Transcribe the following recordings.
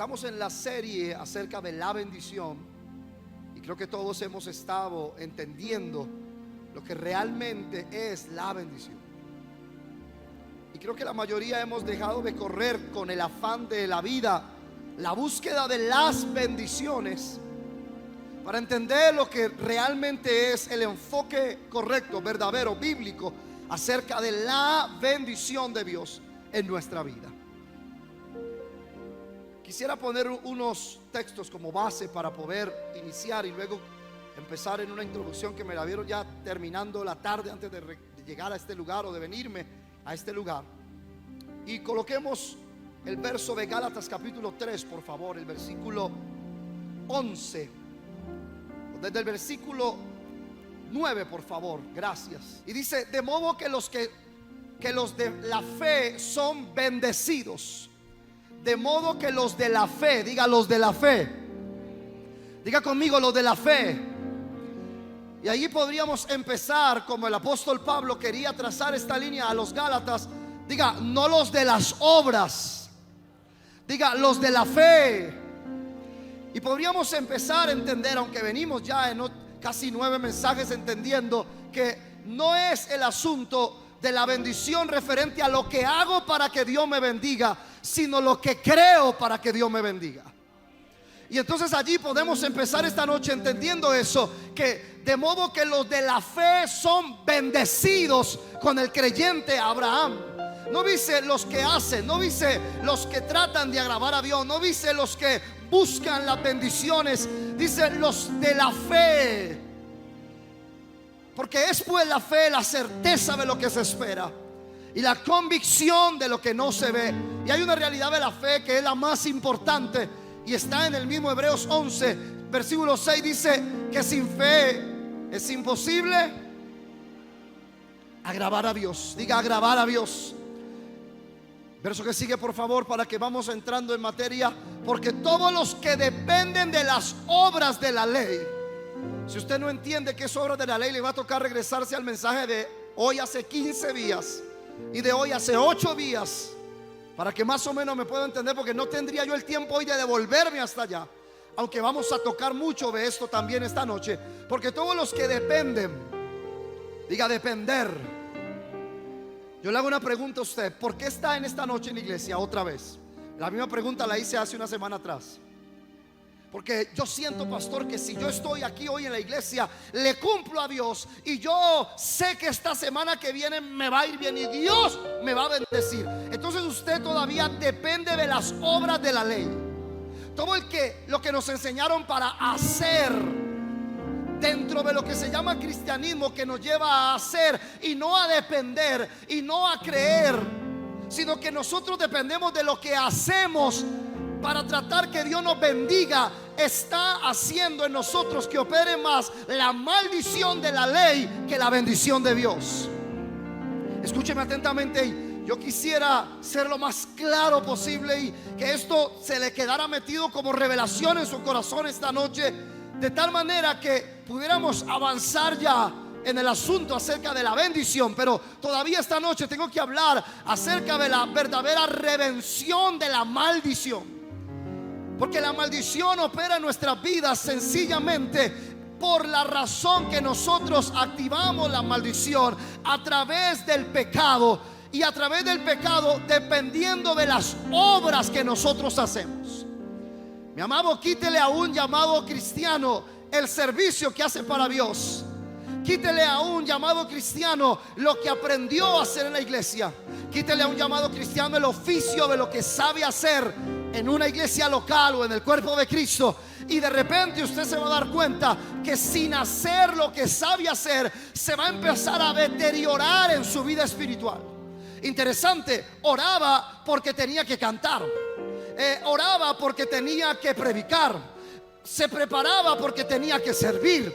Estamos en la serie acerca de la bendición y creo que todos hemos estado entendiendo lo que realmente es la bendición. Y creo que la mayoría hemos dejado de correr con el afán de la vida, la búsqueda de las bendiciones, para entender lo que realmente es el enfoque correcto, verdadero, bíblico acerca de la bendición de Dios en nuestra vida. Quisiera poner unos textos como base para poder iniciar y luego empezar en una introducción que me la vieron ya terminando la tarde antes de llegar a este lugar o de venirme a este lugar. Y coloquemos el verso de Gálatas capítulo 3, por favor, el versículo 11. Desde el versículo 9, por favor, gracias. Y dice: de modo que los de la fe son bendecidos. De modo que los de la fe, diga los de la fe, diga conmigo los de la fe. Y allí podríamos empezar como el apóstol Pablo quería trazar esta línea a los Gálatas. Diga, no los de las obras, diga los de la fe. Y podríamos empezar a entender, aunque venimos ya en casi 9 mensajes entendiendo que no es el asunto de la bendición referente a lo que hago para que Dios me bendiga, sino lo que creo para que Dios me bendiga. Y entonces allí podemos empezar esta noche entendiendo eso, que de modo que los de la fe son bendecidos con el creyente Abraham. No dice los que hacen, no dice los que tratan de agradar a Dios, no dice los que buscan las bendiciones, dice los de la fe. Porque es pues la fe la certeza de lo que se espera y la convicción de lo que no se ve. Y hay una realidad de la fe que es la más importante y está en el mismo Hebreos 11, versículo 6. Dice que sin fe es imposible agradar a Dios. Diga agradar a Dios. Verso que sigue, por favor, para que vamos entrando en materia. Porque todos los que dependen de las obras de la ley. Si usted no entiende que es obra de la ley, le va a tocar regresarse al mensaje de hoy hace 15 días y de hoy hace 8 días, para que más o menos me pueda entender, porque no tendría yo el tiempo hoy de devolverme hasta allá, aunque vamos a tocar mucho de esto también esta noche. Porque todos los que dependen, diga depender. Yo le hago una pregunta a usted: ¿por qué está en esta noche en la iglesia otra vez? La misma pregunta la hice hace una semana atrás. Porque yo siento, pastor, que si yo estoy aquí hoy en la iglesia, le cumplo a Dios y yo sé que esta semana que viene me va a ir bien y Dios me va a bendecir. Entonces usted todavía depende de las obras de la ley. Todo lo que nos enseñaron para hacer dentro de lo que se llama cristianismo, que nos lleva a hacer y no a depender y no a creer, sino que nosotros dependemos de lo que hacemos para tratar que Dios nos bendiga, está haciendo en nosotros que opere más la maldición de la ley que la bendición de Dios. Escúcheme atentamente. Yo quisiera ser lo más claro posible y que esto se le quedara metido como revelación en su corazón esta noche, de tal manera que pudiéramos avanzar ya en el asunto acerca de la bendición. Pero todavía esta noche tengo que hablar acerca de la verdadera redención de la maldición. Porque la maldición opera en nuestras vidas sencillamente por la razón que nosotros activamos la maldición a través del pecado. Y a través del pecado dependiendo de las obras que nosotros hacemos. Mi amado, quítele a un llamado cristiano el servicio que hace para Dios. Quítele a un llamado cristiano lo que aprendió a hacer en la iglesia. Quítele a un llamado cristiano el oficio de lo que sabe hacer en una iglesia local o en el cuerpo de Cristo. Y de repente usted se va a dar cuenta que sin hacer lo que sabe hacer, se va a empezar a deteriorar en su vida espiritual. Interesante, oraba porque tenía que cantar, oraba porque tenía que predicar, se preparaba porque tenía que servir.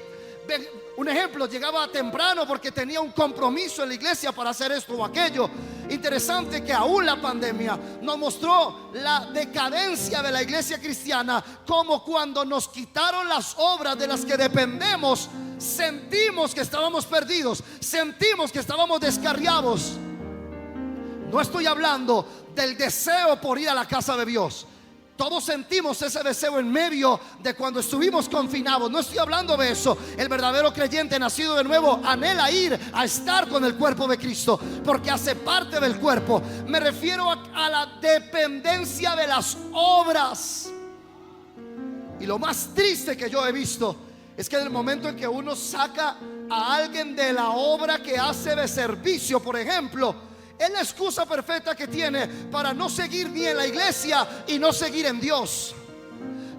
Un ejemplo, llegaba temprano porque tenía un compromiso en la iglesia para hacer esto o aquello. Interesante que aún la pandemia nos mostró la decadencia de la iglesia cristiana, como cuando nos quitaron las obras de las que dependemos, sentimos que estábamos perdidos, sentimos que estábamos descarriados. No estoy hablando del deseo por ir a la casa de Dios. Todos sentimos ese deseo en medio de cuando estuvimos confinados. No estoy hablando de eso. El verdadero creyente nacido de nuevo anhela ir a estar con el cuerpo de Cristo, porque hace parte del cuerpo. Me refiero a la dependencia de las obras. Y lo más triste que yo he visto es que en el momento en que uno saca a alguien de la obra que hace de servicio, por ejemplo, es la excusa perfecta que tiene para no seguir ni en la iglesia y no seguir en Dios.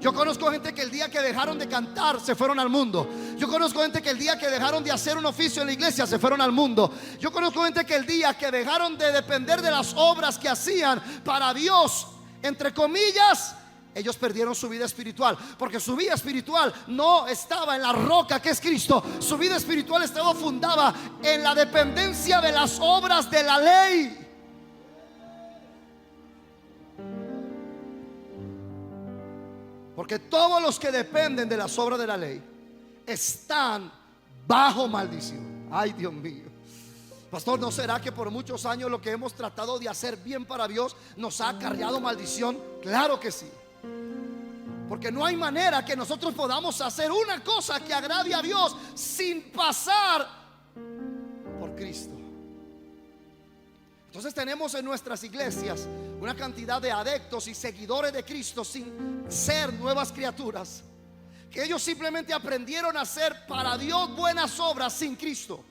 Yo conozco gente que el día que dejaron de cantar se fueron al mundo. Yo conozco gente que el día que dejaron de hacer un oficio en la iglesia se fueron al mundo. Yo conozco gente que el día que dejaron de depender de las obras que hacían para Dios, entre comillas, ellos perdieron su vida espiritual, porque su vida espiritual no estaba en la roca que es Cristo. Su vida espiritual estaba fundada en la dependencia de las obras de la ley. Porque todos los que dependen de las obras de la ley están bajo maldición. Ay, Dios mío. Pastor, ¿no será que por muchos años lo que hemos tratado de hacer bien para Dios nos ha acarreado maldición? Claro que sí. Porque no hay manera que nosotros podamos hacer una cosa que agrade a Dios sin pasar por Cristo. Entonces tenemos en nuestras iglesias una cantidad de adeptos y seguidores de Cristo sin ser nuevas criaturas, que ellos simplemente aprendieron a hacer para Dios buenas obras sin Cristo.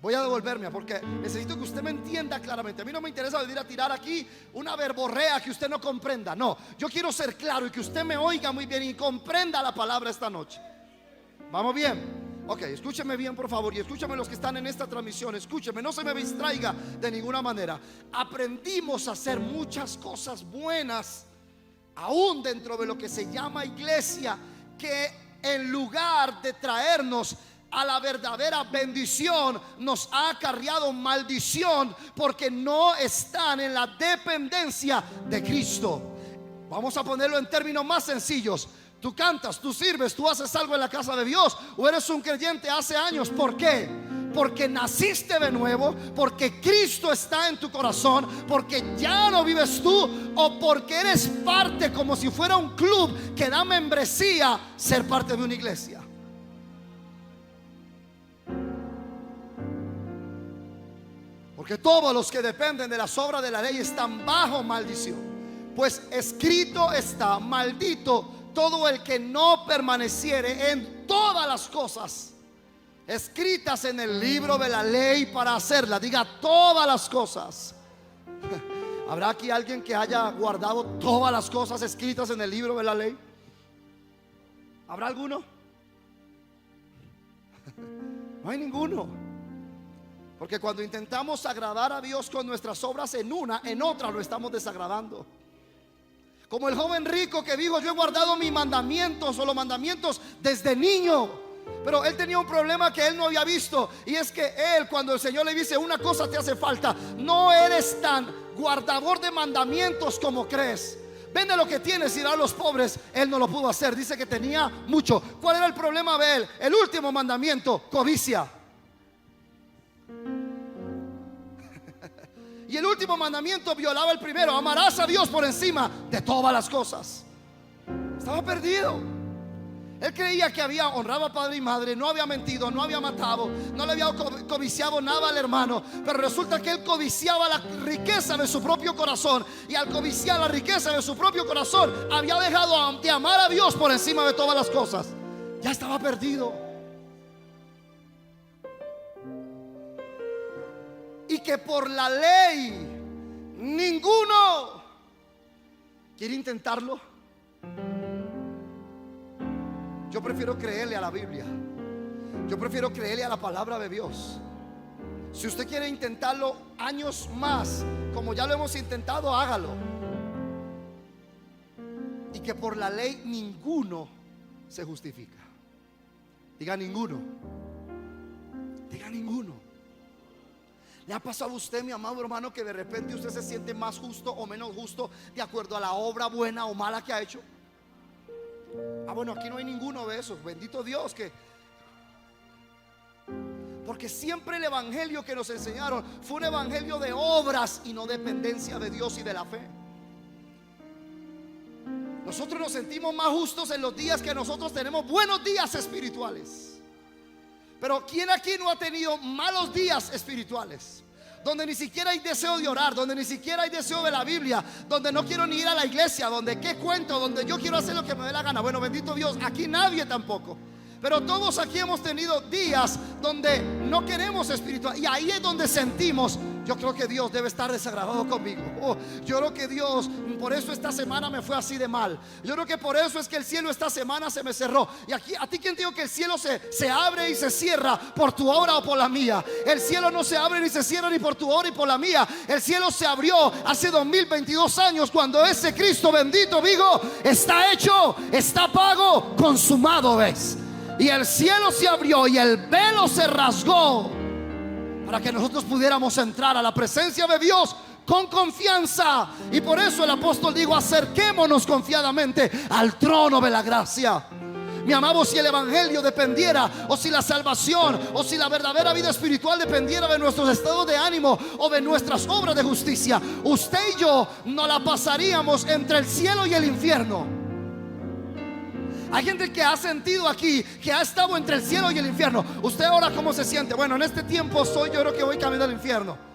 Voy a devolverme porque necesito que usted me entienda claramente. A mí no me interesa venir a tirar aquí una verborrea que usted no comprenda. No, yo quiero ser claro y que usted me oiga muy bien y comprenda la palabra esta noche. ¿Vamos bien? Ok, escúcheme bien por favor, y escúchame los que están en esta transmisión. Escúcheme, no se me distraiga de ninguna manera. Aprendimos a hacer muchas cosas buenas aún dentro de lo que se llama iglesia, que en lugar de traernos a la verdadera bendición, nos ha acarreado maldición, porque no están en la dependencia de Cristo. Vamos a ponerlo en términos más sencillos. Tú cantas, tú sirves, tú haces algo en la casa de Dios, o eres un creyente hace años. ¿Por qué? Porque naciste de nuevo, porque Cristo está en tu corazón, porque ya no vives tú, o porque eres parte, como si fuera un club que da membresía, ser parte de una iglesia. Porque todos los que dependen de las obras de la ley están bajo maldición. Pues escrito está: maldito todo el que no permaneciere en todas las cosas escritas en el libro de la ley para hacerla. Diga: todas las cosas. ¿Habrá aquí alguien que haya guardado todas las cosas escritas en el libro de la ley? ¿Habrá alguno? No hay ninguno. Porque cuando intentamos agradar a Dios con nuestras obras, en otra lo estamos desagradando. Como el joven rico que dijo: yo he guardado mis mandamientos, o los mandamientos, desde niño. Pero él tenía un problema que él no había visto, y es que él, cuando el Señor le dice: una cosa te hace falta, no eres tan guardador de mandamientos como crees. Vende lo que tienes y da a los pobres. Él no lo pudo hacer, dice que tenía mucho. ¿Cuál era el problema de él? El último mandamiento: codicia. Y el último mandamiento violaba el primero: amarás a Dios por encima de todas las cosas. Estaba perdido. Él creía que había honrado a padre y madre, no había mentido, no había matado, no le había codiciado nada al hermano. Pero resulta que él codiciaba la riqueza de su propio corazón, y al codiciar la riqueza de su propio corazón, había dejado de amar a Dios por encima de todas las cosas. Ya estaba perdido. Y que por la ley ninguno quiere intentarlo. Yo prefiero creerle a la Biblia. Yo prefiero creerle a la palabra de Dios. Si usted quiere intentarlo años más, como ya lo hemos intentado, hágalo. Y que por la ley ninguno se justifica. Diga: ninguno. Diga: ninguno. ¿Le ha pasado a usted, mi amado hermano, que de repente usted se siente más justo o menos justo de acuerdo a la obra buena o mala que ha hecho? Bueno, aquí no hay ninguno de esos. Bendito Dios que... Porque siempre el evangelio que nos enseñaron fue un evangelio de obras y no dependencia de Dios y de la fe. Nosotros nos sentimos más justos en los días que nosotros tenemos buenos días espirituales. Pero ¿quién aquí no ha tenido malos días espirituales? Donde ni siquiera hay deseo de orar, donde ni siquiera hay deseo de la Biblia, donde no quiero ni ir a la iglesia, donde qué cuento, donde yo quiero hacer lo que me dé la gana. Bueno, bendito Dios, aquí nadie tampoco. Pero todos aquí hemos tenido días donde no queremos espiritual. Y ahí es donde sentimos, yo creo que Dios debe estar desagradado conmigo. Yo creo que Dios, por eso esta semana me fue así de mal. Yo creo que por eso es que el cielo esta semana se me cerró. Y aquí, ¿a ti quién te dijo que el cielo se abre y se cierra por tu obra o por la mía? El cielo no se abre ni se cierra ni por tu obra y por la mía. El cielo se abrió hace 2022 años cuando ese Cristo bendito dijo: está hecho, está pago, consumado es. Y el cielo se abrió y el velo se rasgó para que nosotros pudiéramos entrar a la presencia de Dios con confianza. Y por eso el apóstol dijo: acerquémonos confiadamente al trono de la gracia. Mi amado, si el evangelio dependiera, o si la salvación, o si la verdadera vida espiritual dependiera de nuestros estados de ánimo o de nuestras obras de justicia, usted y yo no la pasaríamos entre el cielo y el infierno. Hay gente que ha sentido aquí, que ha estado entre el cielo y el infierno. ¿Usted ahora cómo se siente? Bueno, en este tiempo yo creo que voy camino al infierno.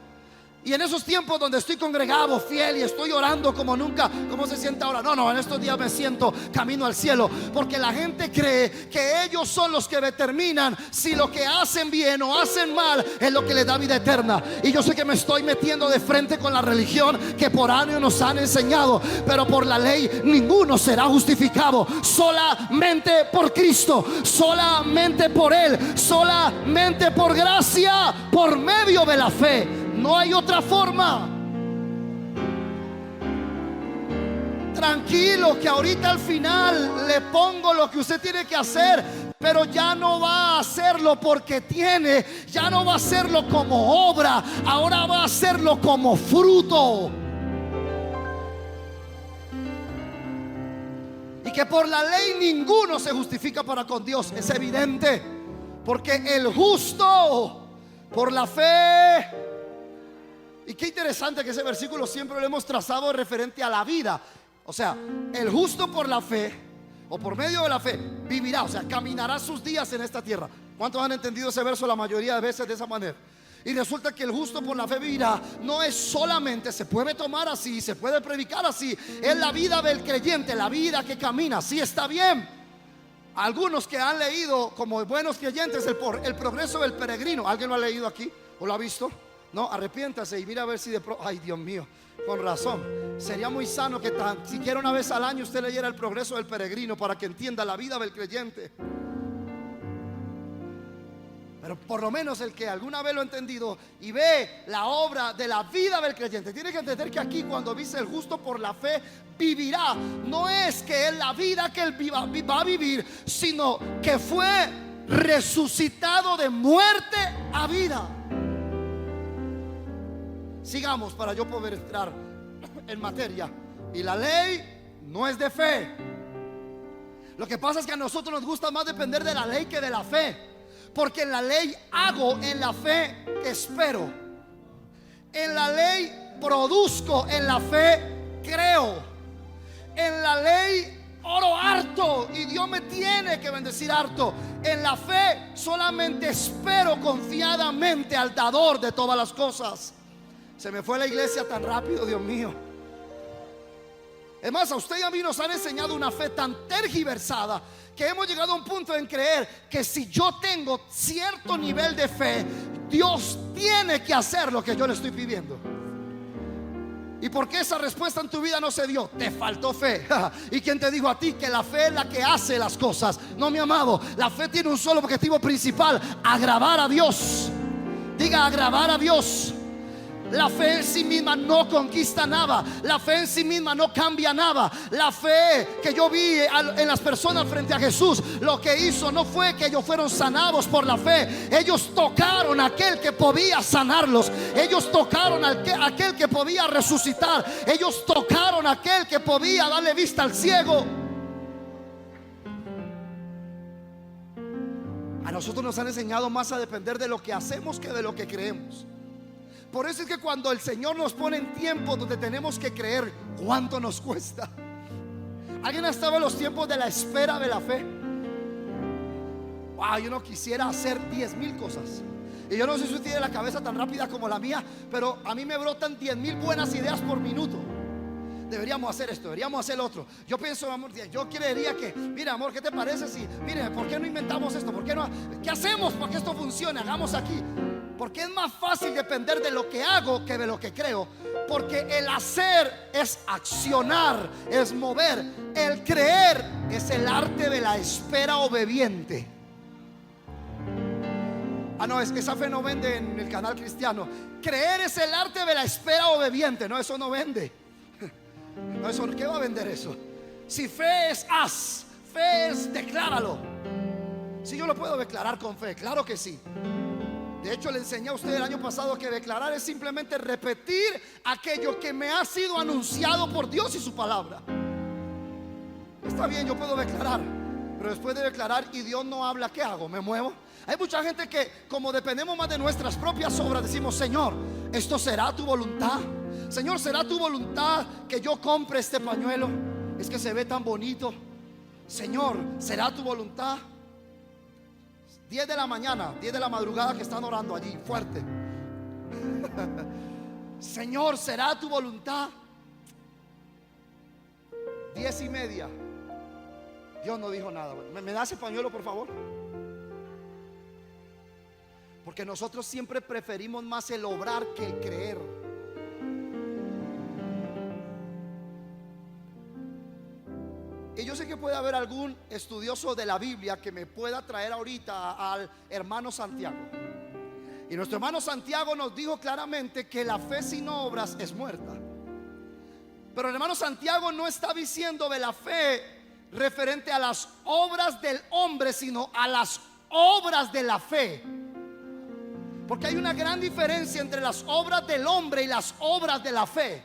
Y en esos tiempos donde estoy congregado, fiel y estoy orando como nunca, ¿cómo se siente ahora? No, en estos días me siento camino al cielo. Porque la gente cree que ellos son los que determinan si lo que hacen bien o hacen mal es lo que les da vida eterna. Y yo sé que me estoy metiendo de frente con la religión que por años nos han enseñado, pero por la ley ninguno será justificado. Solamente por Cristo, solamente por Él, solamente por gracia, por medio de la fe. No hay otra forma. Tranquilo, que ahorita al final le pongo lo que usted tiene que hacer, pero ya no va a hacerlo porque tiene, ya no va a hacerlo como obra, ahora va a hacerlo como fruto. Y que por la ley ninguno se justifica para con Dios, es evidente, porque el justo por la fe. Y qué interesante que ese versículo siempre lo hemos trazado referente a la vida. O sea, el justo por la fe, o por medio de la fe, vivirá, o sea, caminará sus días en esta tierra. ¿Cuántos han entendido ese verso la mayoría de veces de esa manera? Y resulta que el justo por la fe vivirá. No es solamente, se puede tomar así, se puede predicar así. Es la vida del creyente, la vida que camina. Sí, está bien. Algunos que han leído como buenos creyentes el progreso del peregrino. ¿Alguien lo ha leído aquí o lo ha visto? No, arrepiéntase y mira a ver si de pronto. Ay, Dios mío, con razón. Sería muy sano que siquiera una vez al año usted leyera el progreso del peregrino para que entienda la vida del creyente. Pero por lo menos el que alguna vez lo ha entendido y ve la obra de la vida del creyente, tiene que entender que aquí cuando dice el justo por la fe vivirá, no es que es la vida que él va a vivir, sino que fue resucitado de muerte a vida. Sigamos para yo poder entrar en materia. Y la ley no es de fe. Lo que pasa es que a nosotros nos gusta más depender de la ley que de la fe. Porque en la ley hago, en la fe espero. En la ley produzco, en la fe creo. En la ley oro harto y Dios me tiene que bendecir harto. En la fe solamente espero confiadamente al dador de todas las cosas. Se me fue la iglesia tan rápido, Dios mío. Es más, a usted y a mí nos han enseñado una fe tan tergiversada que hemos llegado a un punto en creer que si yo tengo cierto nivel de fe, Dios tiene que hacer lo que yo le estoy pidiendo. ¿Y por qué esa respuesta en tu vida no se dio? Te faltó fe. ¿Y quién te dijo a ti que la fe es la que hace las cosas? No, mi amado, la fe tiene un solo objetivo principal: agradar a Dios. Diga, agradar a Dios. La fe en sí misma no conquista nada. La fe en sí misma no cambia nada. La fe que yo vi en las personas frente a Jesús, lo que hizo no fue que ellos fueron sanados por la fe. Ellos tocaron a aquel que podía sanarlos. Ellos tocaron a aquel que podía resucitar. Ellos tocaron a aquel que podía darle vista al ciego. A nosotros nos han enseñado más a depender de lo que hacemos que de lo que creemos. Por eso es que cuando el Señor nos pone en tiempos donde tenemos que creer, ¿cuánto nos cuesta? ¿Alguien ha estado en los tiempos de la espera de la fe? Wow, yo no quisiera hacer 10,000 cosas. Y yo no sé si usted tiene la cabeza tan rápida como la mía, pero a mí me brotan 10,000 buenas ideas por minuto. Deberíamos hacer esto, deberíamos hacer lo otro. Yo pienso, amor, yo querería que, mira, amor, ¿qué te parece si, mire, ¿por qué no inventamos esto? ¿Por qué no? ¿Qué hacemos para que esto funcione? Hagamos aquí. Porque es más fácil depender de lo que hago que de lo que creo. Porque el hacer es accionar, es mover. El creer es el arte de la espera obediente. No, es que esa fe no vende en el canal cristiano. Creer es el arte de la espera obediente. No, eso no vende. No, eso, ¿qué va a vender eso? Si fe es haz, fe es decláralo. Si yo lo puedo declarar con fe, claro que sí. De hecho, le enseñé a usted el año pasado que declarar es simplemente repetir aquello que me ha sido anunciado por Dios y su palabra. Está bien, yo puedo declarar, pero después de declarar y Dios no habla, ¿qué hago? ¿Me muevo? Hay mucha gente que, como dependemos más de nuestras propias obras, decimos: Señor, ¿esto será tu voluntad? Señor, ¿será tu voluntad que yo compre este pañuelo? Es que se ve tan bonito. Señor, ¿será tu voluntad? 10 de la mañana, 10 de la madrugada, que están orando allí fuerte. Señor, ¿será tu voluntad? 10:30. Dios no dijo nada. ¿Me da ese pañuelo, por favor? Porque nosotros siempre preferimos más el obrar que el creer. Y yo sé que puede haber algún estudioso de la Biblia que me pueda traer ahorita al hermano Santiago. Y nuestro hermano Santiago nos dijo claramente que la fe sin obras es muerta. Pero el hermano Santiago no está diciendo de la fe referente a las obras del hombre, sino a las obras de la fe. Porque hay una gran diferencia entre las obras del hombre y las obras de la fe.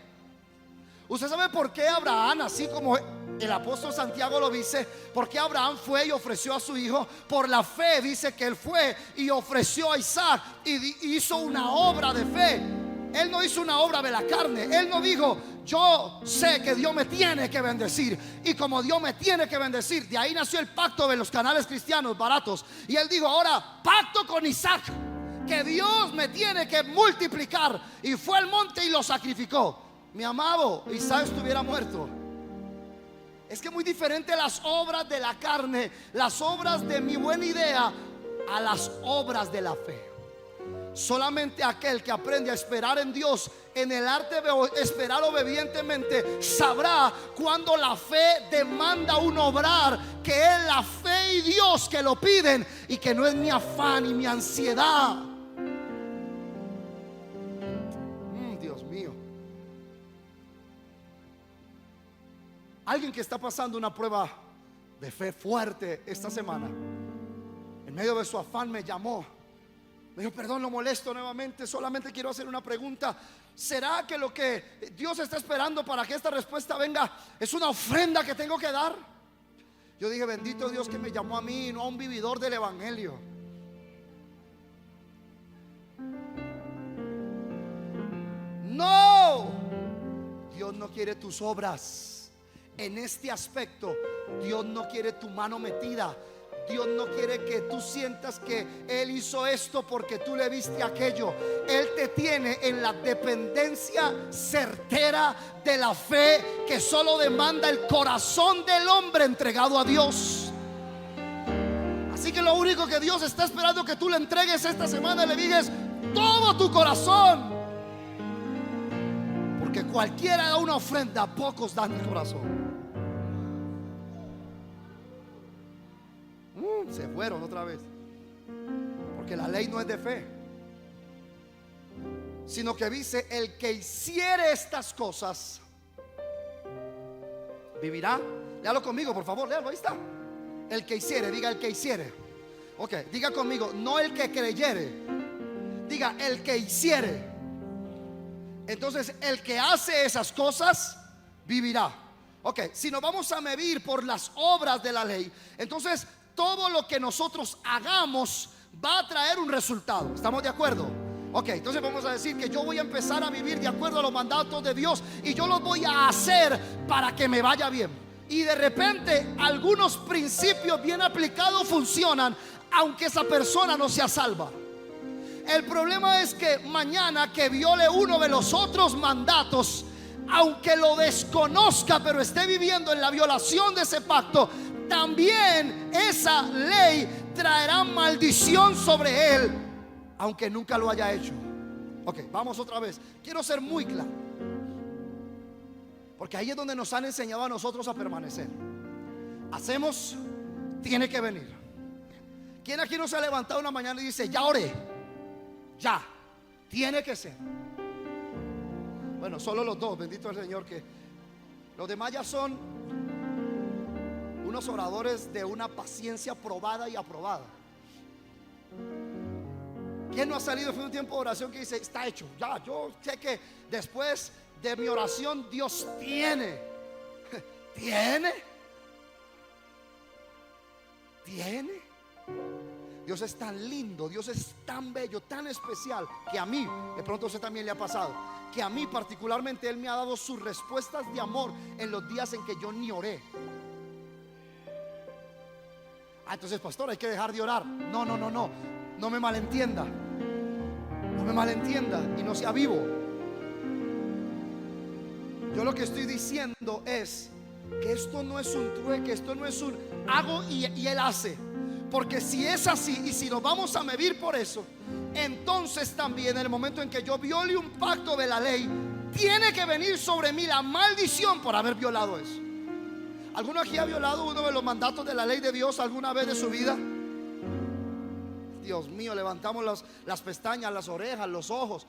¿Usted sabe por qué Abraham, así como el apóstol Santiago lo dice, por qué Abraham fue y ofreció a su hijo? Por la fe dice que él fue y ofreció a Isaac y hizo una obra de fe. Él no hizo una obra de la carne. Él no dijo: yo sé que Dios me tiene que bendecir, y como Dios me tiene que bendecir, de ahí nació el pacto de los canales cristianos baratos. Y él dijo: ahora pacto con Isaac, que Dios me tiene que multiplicar. Y fue al monte y lo sacrificó. Mi amado, Isaac estuviera muerto. Es que es muy diferente las obras de la carne, las obras de mi buena idea, a las obras de la fe. Solamente aquel que aprende a esperar en Dios, en el arte de esperar obedientemente, sabrá cuando la fe demanda un obrar, que es la fe y Dios que lo piden, y que no es mi afán y mi ansiedad. Dios mío. Alguien que está pasando una prueba de fe fuerte esta semana, en medio de su afán me llamó. Me dijo: perdón, lo molesto nuevamente, solamente quiero hacer una pregunta. ¿Será que lo que Dios está esperando para que esta respuesta venga es una ofrenda que tengo que dar? Yo dije: bendito Dios que me llamó a mí, no a un vividor del evangelio. No, Dios no quiere tus obras. En este aspecto, Dios no quiere tu mano metida. Dios no quiere que tú sientas que Él hizo esto porque tú le viste aquello. Él te tiene en la dependencia certera de la fe, que solo demanda el corazón del hombre entregado a Dios. Así que lo único que Dios está esperando que tú le entregues esta semana, le digas todo tu corazón. Porque cualquiera da una ofrenda, pocos dan el corazón. Se fueron otra vez. Porque la ley no es de fe, sino que dice: el que hiciere estas cosas vivirá. Léalo conmigo, por favor, léalo, ahí está. El que hiciere, diga el que hiciere. Ok, diga conmigo, no el que creyere, diga el que hiciere. Entonces, el que hace esas cosas vivirá. Ok, si nos vamos a medir por las obras de la ley, entonces todo lo que nosotros hagamos va a traer un resultado. ¿Estamos de acuerdo? Ok, entonces vamos a decir que yo voy a empezar a vivir de acuerdo a los mandatos de Dios, y yo los voy a hacer para que me vaya bien. Y de repente algunos principios bien aplicados funcionan, aunque esa persona no sea salva. El problema es que mañana que viole uno de los otros mandatos, aunque lo desconozca, pero esté viviendo en la violación de ese pacto, también esa ley traerá maldición sobre él, aunque nunca lo haya hecho. Ok, vamos otra vez. Quiero ser muy claro, porque ahí es donde nos han enseñado a nosotros a permanecer. Hacemos, tiene que venir. ¿Quién aquí no se ha levantado una mañana y dice: ya oré? Ya, tiene que ser. Bueno, solo los dos, bendito el Señor, que los demás ya son unos oradores de una paciencia probada y aprobada. ¿Quién no ha salido después de un tiempo de oración que dice: está hecho? Ya, yo sé que después de mi oración Dios tiene. ¿Tiene? Dios es tan lindo, Dios es tan bello, tan especial, que a mí, de pronto a usted también le ha pasado, que a mí particularmente Él me ha dado sus respuestas de amor en los días en que yo ni oré. Entonces, pastor, hay que dejar de orar. No me malentienda. No me malentienda y no sea vivo. Yo lo que estoy diciendo es que esto no es un trueque, esto no es un hago y Él hace. Porque si es así, y si nos vamos a medir por eso, entonces también en el momento en que yo viole un pacto de la ley, tiene que venir sobre mí la maldición por haber violado eso. ¿Alguno aquí ha violado uno de los mandatos de la ley de Dios alguna vez de su vida? Dios mío, levantamos las pestañas, las orejas, los ojos,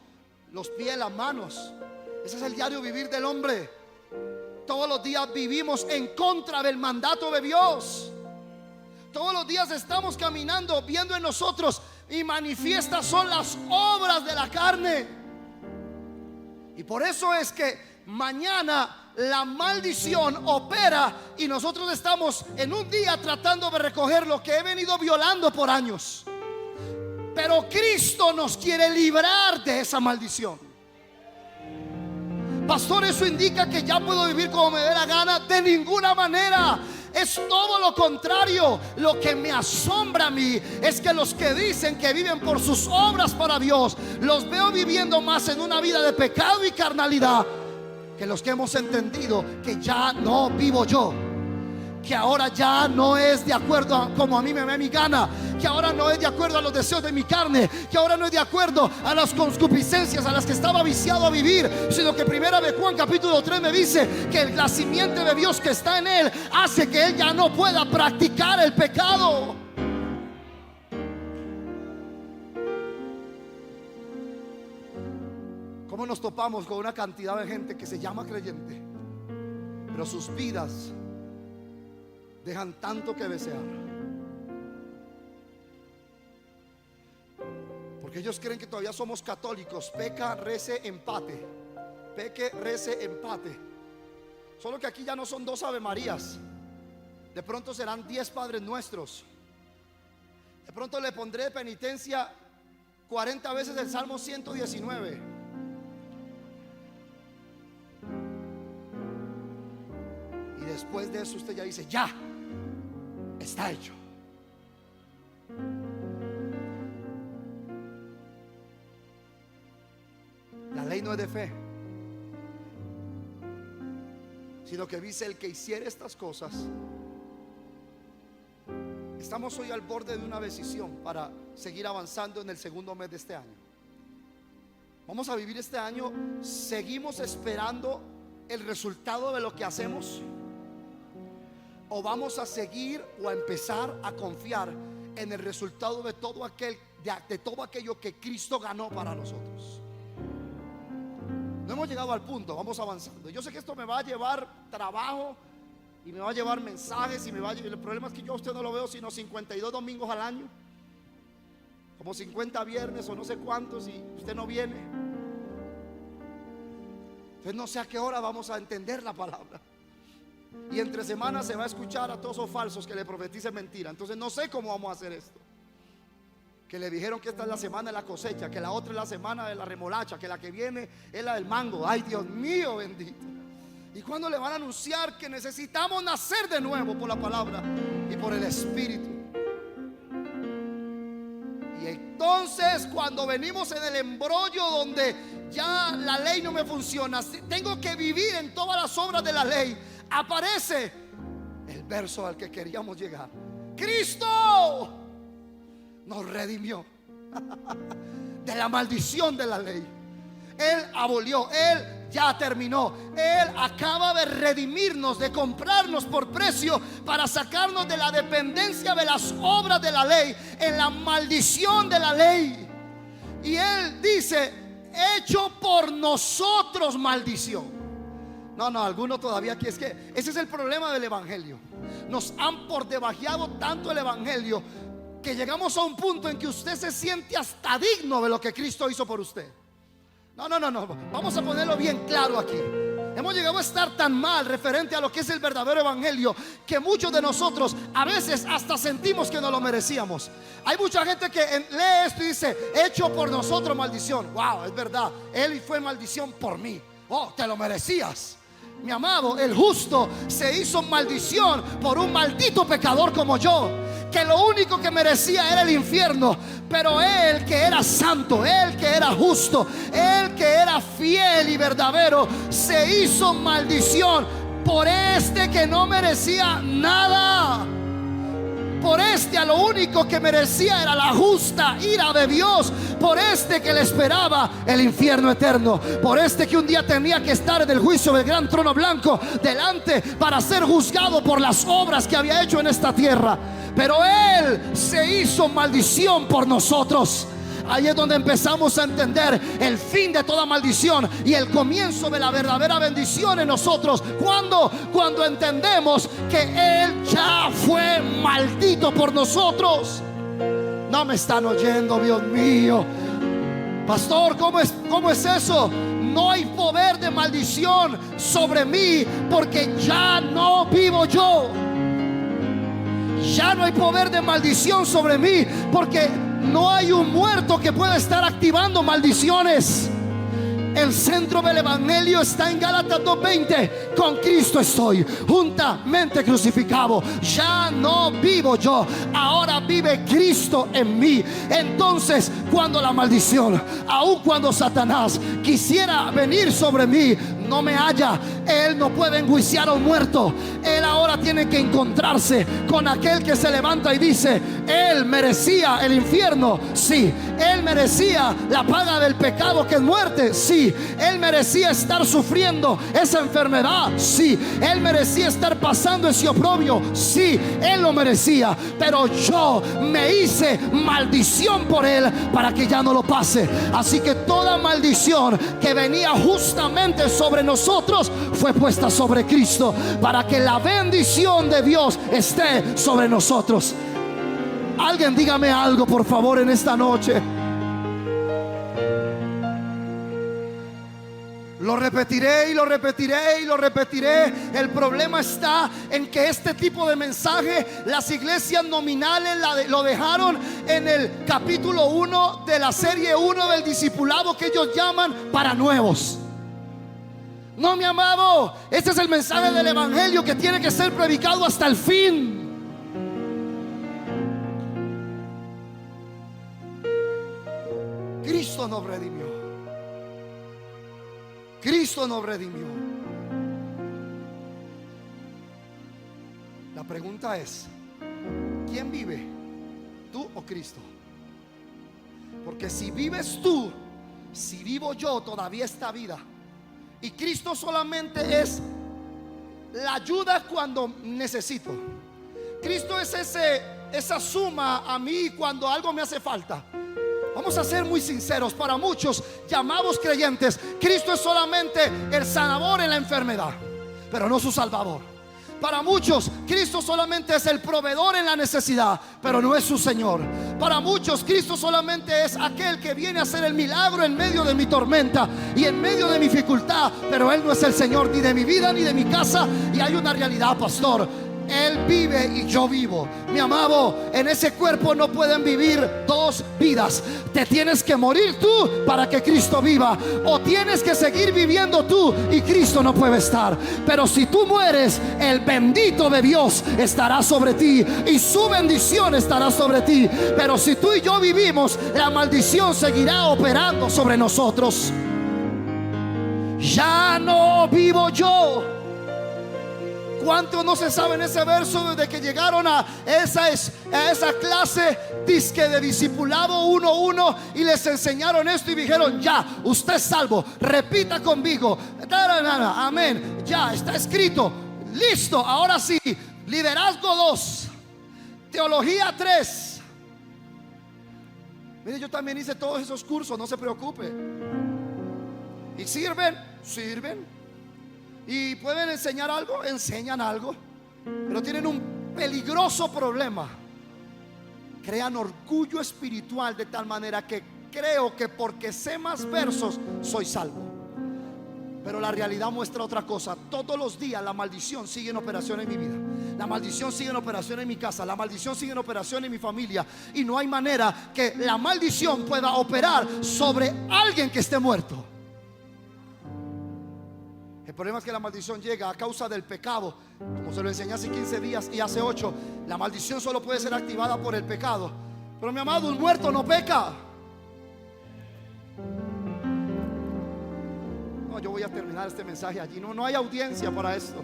los pies, las manos. Ese es el diario vivir del hombre. Todos los días vivimos en contra del mandato de Dios. Todos los días estamos caminando, viendo en nosotros, y manifiestas son las obras de la carne. Y por eso es que mañana la maldición opera y nosotros estamos en un día tratando de recoger lo que he venido violando por años. Pero Cristo nos quiere librar de esa maldición. Pastor, eso indica que ya puedo vivir como me dé la gana. De ninguna manera. Es todo lo contrario. Lo que me asombra a mí es que los que dicen que viven por sus obras para Dios, los veo viviendo más en una vida de pecado y carnalidad que los que hemos entendido que ya no vivo yo, que ahora ya no es de acuerdo a como a mí me ve mi gana, que ahora no es de acuerdo a los deseos de mi carne, que ahora no es de acuerdo a las concupiscencias a las que estaba viciado a vivir, sino que primera de Juan capítulo 3 me dice que la simiente de Dios que está en él hace que él ya no pueda practicar el pecado. ¿Cómo nos topamos con una cantidad de gente que se llama creyente, pero sus vidas dejan tanto que desear? Porque ellos creen que todavía somos católicos. Peca, rece, empate. Peque, rece, empate. Solo que aquí ya no son 2 Ave Marías. De pronto serán 10 Padres Nuestros. De pronto le pondré de penitencia 40 veces el Salmo 119. Y después de eso usted ya dice: ya está hecho. La ley no es de fe, sino que dice: el que hiciere estas cosas. Estamos hoy al borde de una decisión para seguir avanzando en el segundo mes de este año. Vamos a vivir este año. ¿Seguimos esperando el resultado de lo que hacemos? ¿O vamos a seguir o a empezar a confiar en el resultado de todo aquello que Cristo ganó para nosotros? No hemos llegado al punto, vamos avanzando. Yo sé que esto me va a llevar trabajo y me va a llevar mensajes y el problema es que yo a usted no lo veo sino 52 domingos al año, como 50 viernes o no sé cuántos, y usted no viene. Entonces no sé a qué hora vamos a entender la palabra. Y entre semanas se va a escuchar a todos esos falsos que le profeticen mentira. Entonces no sé cómo vamos a hacer esto. Que le dijeron que esta es la semana de la cosecha, que la otra es la semana de la remolacha, que la que viene es la del mango. Ay, Dios mío bendito. ¿Y cuándo le van a anunciar que necesitamos nacer de nuevo por la palabra y por el Espíritu? Y entonces cuando venimos en el embrollo donde ya la ley no me funciona, tengo que vivir en todas las obras de la ley, aparece el verso al que queríamos llegar. Cristo nos redimió de la maldición de la ley. Él abolió, Él ya terminó. Él acaba de redimirnos, de comprarnos por precio para sacarnos de la dependencia de las obras de la ley, en la maldición de la ley. Y Él dice: hecho por nosotros maldición. No, alguno todavía aquí, es que ese es el problema del evangelio. Nos han por debajeado tanto el evangelio que llegamos a un punto en que usted se siente hasta digno de lo que Cristo hizo por usted. No, vamos a ponerlo bien claro aquí. Hemos llegado a estar tan mal referente a lo que es el verdadero evangelio que muchos de nosotros a veces hasta sentimos que no lo merecíamos. Hay mucha gente que lee esto y dice: hecho por nosotros maldición. Wow, es verdad, Él fue maldición por mí. Oh, te lo merecías. Mi amado, el justo se hizo maldición por un maldito pecador como yo, que lo único que merecía era el infierno. Pero Él, que era santo, Él que era justo, Él que era fiel y verdadero, se hizo maldición por este que no merecía nada. Por este, a lo único que merecía era la justa ira de Dios. Por este que le esperaba el infierno eterno. Por este que un día tenía que estar en el juicio del gran trono blanco delante para ser juzgado por las obras que había hecho en esta tierra. Pero Él se hizo maldición por nosotros. Ahí es donde empezamos a entender el fin de toda maldición y el comienzo de la verdadera bendición en nosotros. Cuando entendemos que Él ya fue maldito por nosotros. No me están oyendo, Dios mío. Pastor, ¿cómo es eso? No hay poder de maldición sobre mí porque ya no vivo yo. Ya no hay poder de maldición sobre mí porque no hay un muerto que pueda estar activando maldiciones. El centro del evangelio está en Gálatas 2:20. Con Cristo estoy juntamente crucificado. Ya no vivo yo, ahora vive Cristo en mí. Entonces, cuando la maldición, aun cuando Satanás quisiera venir sobre mí, no me halla. Él no puede enjuiciar a un muerto. Él ahora tiene que encontrarse con aquel que se levanta y dice: Él merecía el infierno, sí. Él merecía la paga del pecado, que es muerte, sí. Él merecía estar sufriendo esa enfermedad, sí. Él merecía estar pasando ese oprobio, sí. Él lo merecía. Pero yo me hice maldición por Él para que ya no lo pase. Así que toda maldición que venía justamente sobre nosotros fue puesta sobre Cristo para que la bendición de Dios esté sobre nosotros. Alguien dígame algo, por favor, en esta noche. Lo repetiré y lo repetiré y lo repetiré. El problema está en que este tipo de mensaje las iglesias nominales lo dejaron en el capítulo 1 de la serie 1 del discipulado, que ellos llaman para nuevos. No, mi amado, este es el mensaje del evangelio que tiene que ser predicado hasta el fin. Cristo nos redimió. Cristo nos redimió. La pregunta es: ¿quién vive? ¿Tú o Cristo? Porque si vives tú, si vivo yo, todavía está vida. Y Cristo solamente es la ayuda cuando necesito. Cristo es esa suma a mí cuando algo me hace falta. Vamos a ser muy sinceros. Para muchos llamados creyentes, Cristo es solamente el sanador en la enfermedad, pero no su salvador. Para muchos, Cristo solamente es el proveedor en la necesidad, pero no es su Señor. Para muchos, Cristo solamente es aquel que viene a hacer el milagro en medio de mi tormenta y en medio de mi dificultad, pero Él no es el Señor ni de mi vida ni de mi casa. Y hay una realidad, pastor: Él vive y yo vivo. Mi amado, en ese cuerpo no pueden vivir dos vidas. Te tienes que morir tú para que Cristo viva, o tienes que seguir viviendo tú y Cristo no puede estar. Pero si tú mueres, el bendito de Dios estará sobre ti y su bendición estará sobre ti. Pero si tú y yo vivimos, la maldición seguirá operando sobre nosotros. Ya no vivo yo. ¿Cuántos no se saben ese verso desde que llegaron a esa clase disque de discipulado 1:1 y les enseñaron esto y dijeron: ya, usted es salvo, repita conmigo, amén, ya está escrito, listo, ahora sí, liderazgo 2, teología 3. Mire, yo también hice todos esos cursos, no se preocupe. ¿Y sirven? ¿Y pueden enseñar algo? Enseñan algo. Pero tienen un peligroso problema. Crean orgullo espiritual de tal manera que creo que porque sé más versos soy salvo. Pero la realidad muestra otra cosa. Todos los días la maldición sigue en operación en mi vida. La maldición sigue en operación en mi casa. La maldición sigue en operación en mi familia. Y no hay manera que la maldición pueda operar sobre alguien que esté muerto. El problema es que la maldición llega a causa del pecado. Como se lo enseñé hace 15 días y hace 8. La maldición solo puede ser activada por el pecado. Pero mi amado, un muerto no peca. No, yo voy a terminar este mensaje allí. No hay audiencia para esto.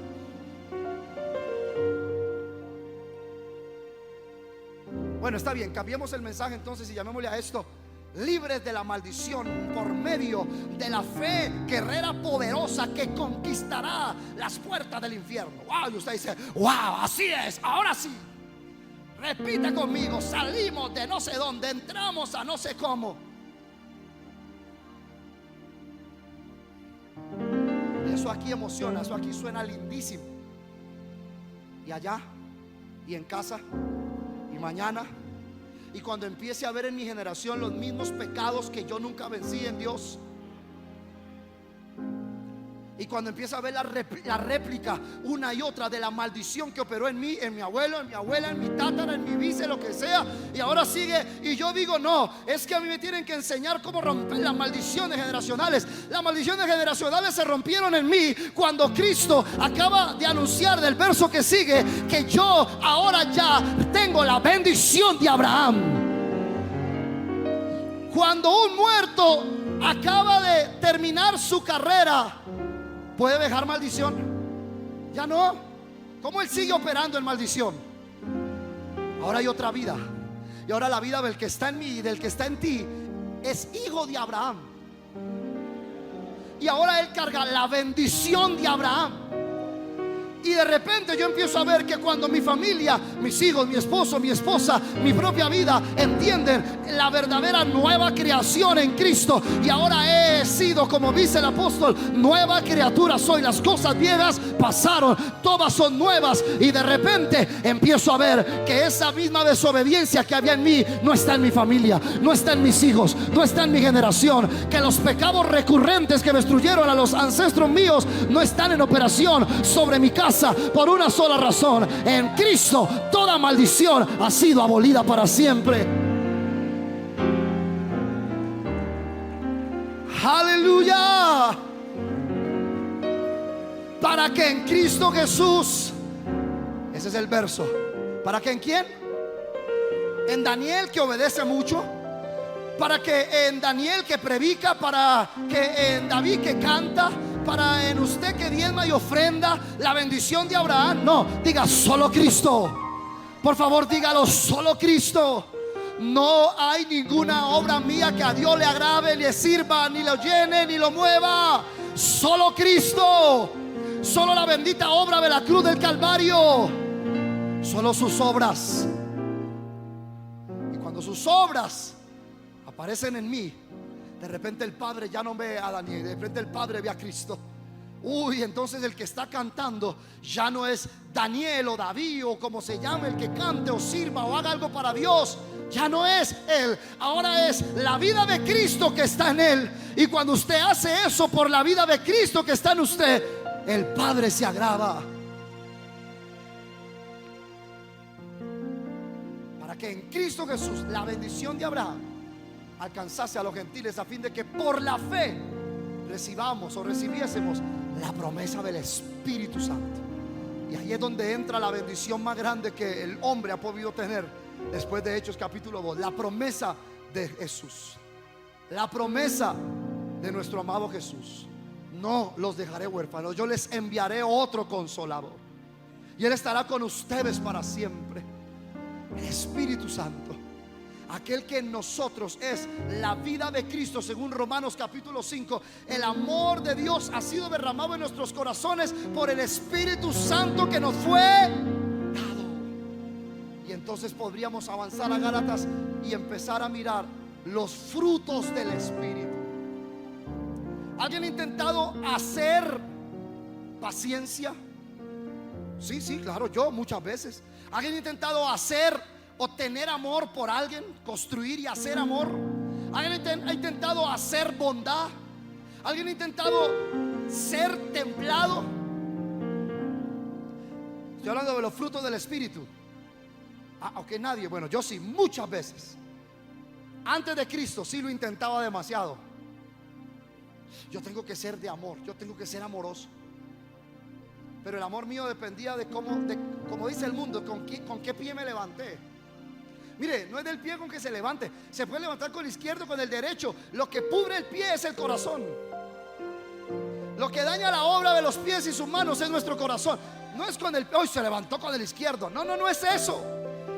Bueno, está bien, cambiemos el mensaje entonces y llamémosle a esto: libres de la maldición por medio de la fe guerrera poderosa que conquistará las puertas del infierno. Wow, y usted dice: wow, así es, ahora sí. Repita conmigo: salimos de no sé dónde, entramos a no sé cómo. Eso aquí emociona, eso aquí suena lindísimo. Y allá, y en casa, y mañana, y cuando empiece a ver en mi generación los mismos pecados que yo nunca vencí en Dios, y cuando empiece a ver la réplica una y otra de la maldición que operó en mí, en mi abuelo, en mi abuela, en mi tátara, en mi vice, lo que sea, y ahora sigue, y yo digo: no, es que a mí me tienen que enseñar cómo romper las maldiciones generacionales. Las maldiciones generacionales se rompieron en mí cuando Cristo acaba de anunciar del verso que sigue que yo ahora ya tengo la bendición de Abraham. Cuando un muerto acaba de terminar su carrera, ¿puede dejar maldición? Ya no. ¿Cómo él sigue operando en maldición? Ahora hay otra vida. Y ahora la vida del que está en mí y del que está en ti es hijo de Abraham. Y ahora él carga la bendición de Abraham. Y de repente yo empiezo a ver que cuando mi familia, mis hijos, mi esposo, mi esposa, mi propia vida entienden la verdadera nueva creación en Cristo, y ahora he sido, como dice el apóstol, nueva criatura soy. Las cosas viejas pasaron, todas son nuevas. Y de repente empiezo a ver que esa misma desobediencia que había en mí no está en mi familia, no está en mis hijos, no está en mi generación. Que los pecados recurrentes que destruyeron a los ancestros míos no están en operación sobre mi casa, por una sola razón: en Cristo toda maldición ha sido abolida para siempre. Aleluya. Para que en Cristo Jesús, ese es el verso, para que en quién, en Daniel, que obedece mucho, para que en Daniel, que predica, para que en David, que canta, para en usted, que diezma y ofrenda, la bendición de Abraham. No, diga solo Cristo. Por favor, dígalo: solo Cristo. No hay ninguna obra mía que a Dios le agrave, le sirva, ni lo llene, ni lo mueva. Solo Cristo. Solo la bendita obra de la cruz del Calvario. Solo sus obras. Y cuando sus obras aparecen en mí, de repente el Padre ya no ve a Daniel, de repente el Padre ve a Cristo. Uy, entonces el que está cantando ya no es Daniel o David o como se llame el que cante o sirva o haga algo para Dios. Ya no es él, ahora es la vida de Cristo que está en él. Y cuando usted hace eso por la vida de Cristo que está en usted, el Padre se agrada. que en Cristo Jesús la bendición de Abraham alcanzase a los gentiles, a fin de que por la fe recibamos o recibiésemos la promesa del Espíritu Santo. Y ahí es donde entra la bendición más grande que el hombre ha podido tener después de Hechos capítulo 2, la promesa de Jesús, la promesa de nuestro amado Jesús: no los dejaré huérfanos, yo les enviaré otro consolador, y Él estará con ustedes para siempre. El Espíritu Santo, aquel que en nosotros es la vida de Cristo, según Romanos capítulo 5. El amor de Dios ha sido derramado en nuestros corazones por el Espíritu Santo que nos fue dado. Y entonces podríamos avanzar a Gálatas y empezar a mirar los frutos del Espíritu. ¿Alguien ha intentado hacer paciencia? Sí, claro, yo muchas veces. ¿Alguien ha intentado hacer o tener amor por alguien? Construir y hacer amor. ¿Alguien ha intentado hacer bondad? ¿Alguien ha intentado ser templado? Estoy hablando de los frutos del Espíritu. Ok, nadie. Bueno, yo sí, muchas veces. Antes de Cristo sí lo intentaba demasiado. Yo tengo que ser de amor, yo tengo que ser amoroso. Pero el amor mío dependía de como dice el mundo, con qué pie me levanté. Mire, no es del pie con que se levante. Se puede levantar con el izquierdo, con el derecho. Lo que pudre el pie es el corazón. Lo que daña la obra de los pies y sus manos es nuestro corazón. No es con el hoy se levantó con el izquierdo. No es eso.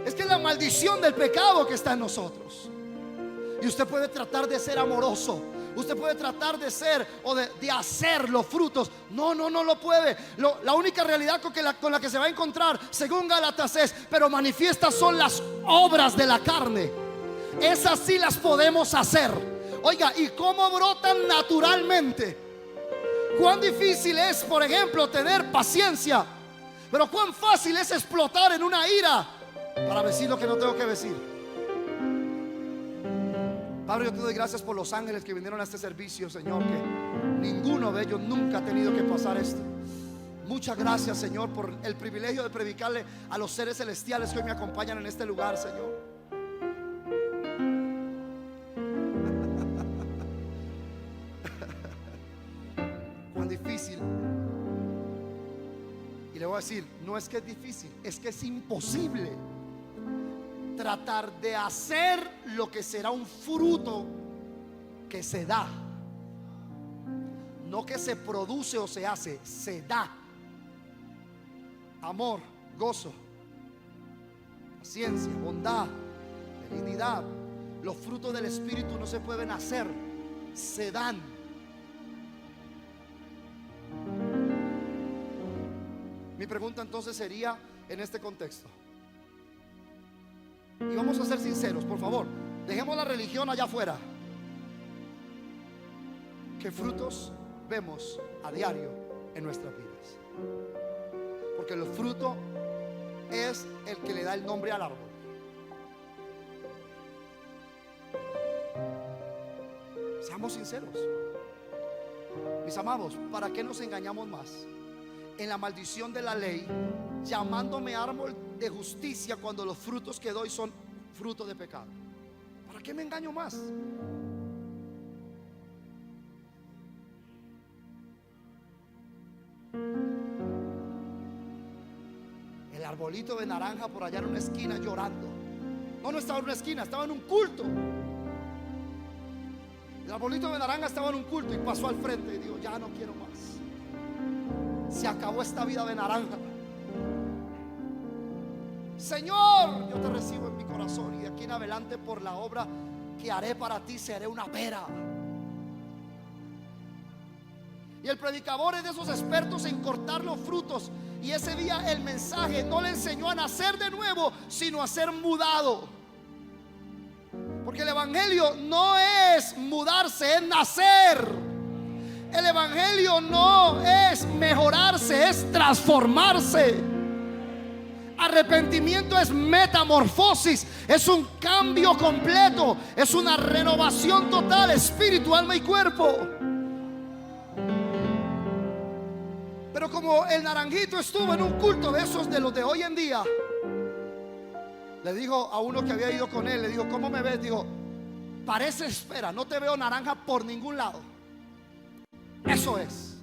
Es que es la maldición del pecado que está en nosotros. Y usted puede tratar de ser amoroso, usted puede tratar de ser o de hacer los frutos. No lo puede. La única realidad con la que se va a encontrar, según Gálatas, es: pero manifiestas son las obras de la carne. Esas sí las podemos hacer. Oiga, ¿y cómo brotan naturalmente? Cuán difícil es, por ejemplo, tener paciencia, pero cuán fácil es explotar en una ira para decir lo que no tengo que decir. Padre, yo te doy gracias por los ángeles que vinieron a este servicio, Señor, que ninguno de ellos nunca ha tenido que pasar esto. Muchas gracias, Señor, por el privilegio de predicarle a los seres celestiales que hoy me acompañan en este lugar, Señor. Cuán difícil. Y le voy a decir, no es que es difícil, es que es imposible tratar de hacer lo que será un fruto que se da, no que se produce o se hace, se da. Amor, gozo, paciencia, bondad, benignidad. Los frutos del Espíritu no se pueden hacer, se dan. Mi pregunta entonces sería en este contexto, y vamos a ser sinceros, por favor, dejemos la religión allá afuera. ¿Qué frutos vemos a diario en nuestras vidas? Porque el fruto es el que le da el nombre al árbol. Seamos sinceros, mis amados. ¿Para qué nos engañamos más? En la maldición de la ley, llamándome árbol de justicia, cuando los frutos que doy son frutos de pecado. ¿Para qué me engaño más? El arbolito de naranja por allá en una esquina llorando. No estaba en una esquina, estaba en un culto. El arbolito de naranja estaba en un culto y pasó al frente y dijo: ya no quiero más. Se acabó esta vida de naranja. Señor, yo te recibo en mi corazón, y de aquí en adelante, por la obra que haré para ti, seré una pera. Y el predicador es de esos expertos en cortar los frutos. Y ese día el mensaje no le enseñó a nacer de nuevo, sino a ser mudado. Porque el evangelio no es mudarse, es nacer. El evangelio no es mejorarse, es transformarse. Arrepentimiento es metamorfosis, es un cambio completo, es una renovación total, espíritu, alma y cuerpo. Pero como el naranjito estuvo en un culto de esos de los de hoy en día, Le dijo a uno que había ido con él, le dijo: ¿cómo me ves? Dijo: parece espera, no te veo naranja por ningún lado. Eso es.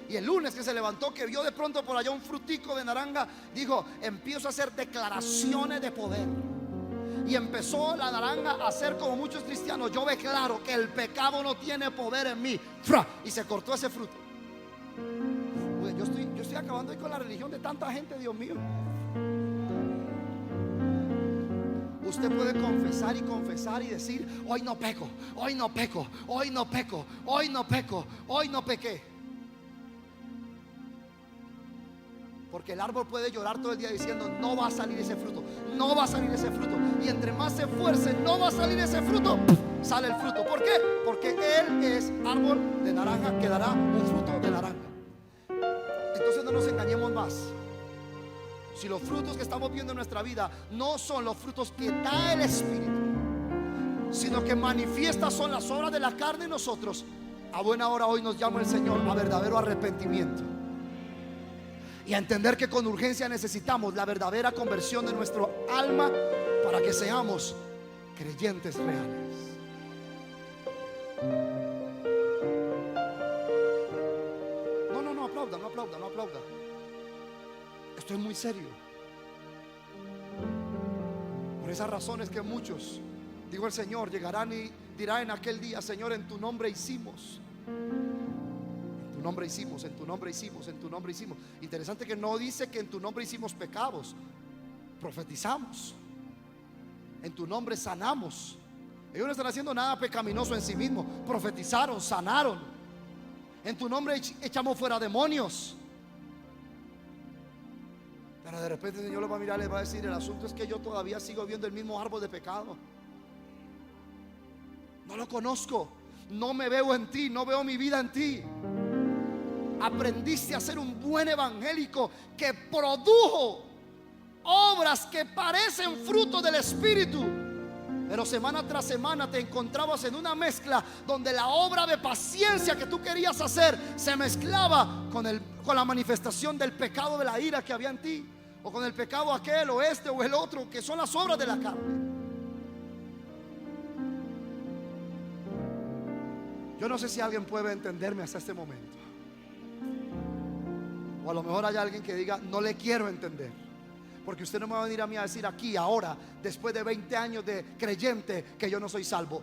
Y el lunes que se levantó, que vio de pronto por allá un frutico de naranja, dijo: empiezo a hacer declaraciones de poder. Y empezó la naranja a hacer como muchos cristianos: yo declaro que el pecado no tiene poder en mí. ¡Fra! Y se cortó ese fruto. Yo estoy acabando hoy con la religión de tanta gente, Dios mío. Usted puede confesar y confesar y decir: hoy no peco, hoy no peco, hoy no peco, hoy no peco, hoy no pequé. Porque el árbol puede llorar todo el día diciendo: no va a salir ese fruto, no va a salir ese fruto. Y entre más se esfuerce, no va a salir ese fruto, sale el fruto. ¿Por qué? Porque él es árbol de naranja que dará un fruto de naranja. Entonces no nos engañemos más. Si los frutos que estamos viendo en nuestra vida no son los frutos que da el Espíritu, sino que manifiestas son las obras de la carne en nosotros, a buena hora hoy nos llama el Señor a verdadero arrepentimiento y a entender que con urgencia necesitamos la verdadera conversión de nuestro alma para que seamos creyentes reales. No aplauda, no aplauda, no aplauda. Esto es muy serio. Por esas razones que muchos, digo el Señor, llegarán y dirán en aquel día: Señor, en tu nombre hicimos. En tu nombre hicimos, en tu nombre hicimos, en tu nombre hicimos. Interesante que no dice que en tu nombre hicimos pecados. Profetizamos. En tu nombre sanamos. Ellos no están haciendo nada pecaminoso en sí mismos. Profetizaron, sanaron. En tu nombre echamos fuera demonios. Pero de repente el Señor les va a mirar y les va a decir: el asunto es que yo todavía sigo viendo el mismo árbol de pecado. No lo conozco. No me veo en ti, no veo mi vida en ti. Aprendiste a ser un buen evangélico que produjo obras que parecen fruto del Espíritu, pero semana tras semana te encontrabas en una mezcla donde la obra de paciencia que tú querías hacer se mezclaba con la manifestación del pecado de la ira que había en ti, o con el pecado aquel o este o el otro, que son las obras de la carne. Yo no sé si alguien puede entenderme hasta este momento, o a lo mejor hay alguien que diga: no le quiero entender. Porque usted no me va a venir a mí a decir aquí, ahora, después de 20 años de creyente, que yo no soy salvo.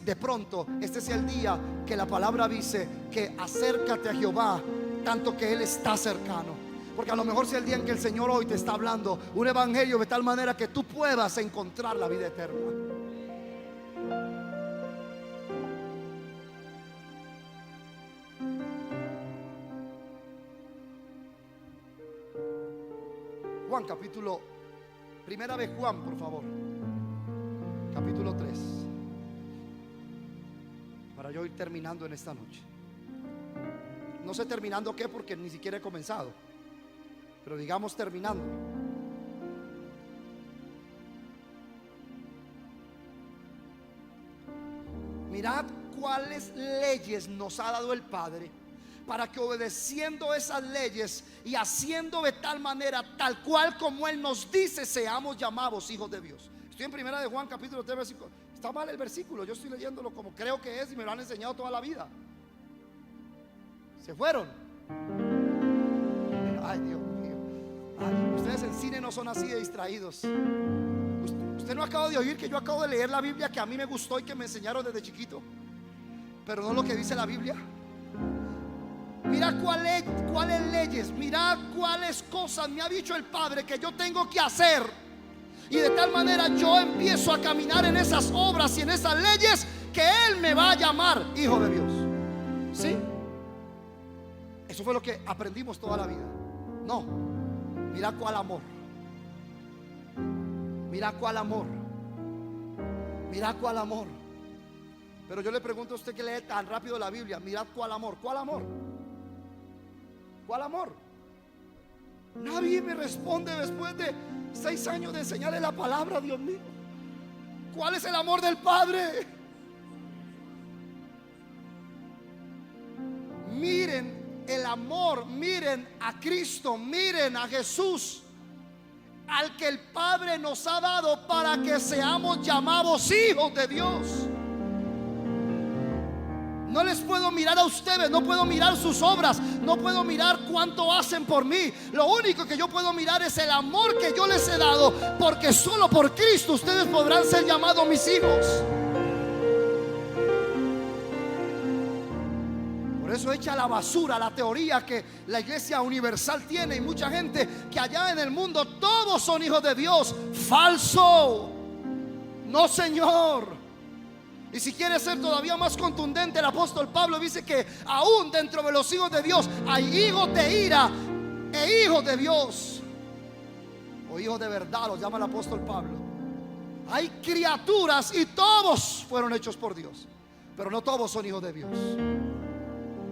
De pronto, este es el día que la palabra dice que acércate a Jehová, tanto que Él está cercano. Porque a lo mejor sea el día en que el Señor hoy te está hablando un evangelio de tal manera que tú puedas encontrar la vida eterna. Juan capítulo, primera de Juan, por favor, capítulo 3, para yo ir terminando en esta noche. No sé terminando qué, porque ni siquiera he comenzado, pero digamos terminando. Mirad cuáles leyes nos ha dado el Padre, para que obedeciendo esas leyes y haciendo de tal manera, tal cual como Él nos dice, seamos llamados hijos de Dios. Estoy en primera de Juan capítulo 3 versículo. Está mal el versículo, yo estoy leyéndolo como creo que es y me lo han enseñado toda la vida. Se fueron. Ay, Dios mío. Ay, ustedes en cine no son así de distraídos. Usted no acaba de oír que yo acabo de leer la Biblia que a mí me gustó y que me enseñaron desde chiquito, pero no lo que dice la Biblia. Mira cuáles leyes, mira cuáles cosas me ha dicho el Padre que yo tengo que hacer, y de tal manera yo empiezo a caminar en esas obras y en esas leyes que Él me va a llamar hijo de Dios. ¿Sí? Eso fue lo que aprendimos toda la vida. No, mira cuál amor. Mira cuál amor. Mira cuál amor. Pero yo le pregunto a usted que lee tan rápido la Biblia: mirad cuál amor. ¿Cuál amor? ¿Cuál amor? Nadie me responde después de 6 años de enseñarle la palabra. Dios mío, ¿cuál es el amor del Padre? Miren el amor, miren a Cristo, miren a Jesús. al que el Padre nos ha dado para que seamos llamados hijos de Dios. No les puedo mirar a ustedes, no puedo mirar sus obras, no puedo mirar cuánto hacen por mí. Lo único que yo puedo mirar es el amor que yo les he dado, porque solo por Cristo ustedes podrán ser llamados mis hijos. Por eso echa a la basura la teoría que la iglesia universal tiene y mucha gente, que allá en el mundo todos son hijos de Dios. Falso. No, señor. Y si quiere ser todavía más contundente, el apóstol Pablo dice que aún dentro de los hijos de Dios hay hijos de ira e hijos de Dios, o hijos de verdad, los llama el apóstol Pablo. Hay criaturas y todos fueron hechos por Dios, pero no todos son hijos de Dios.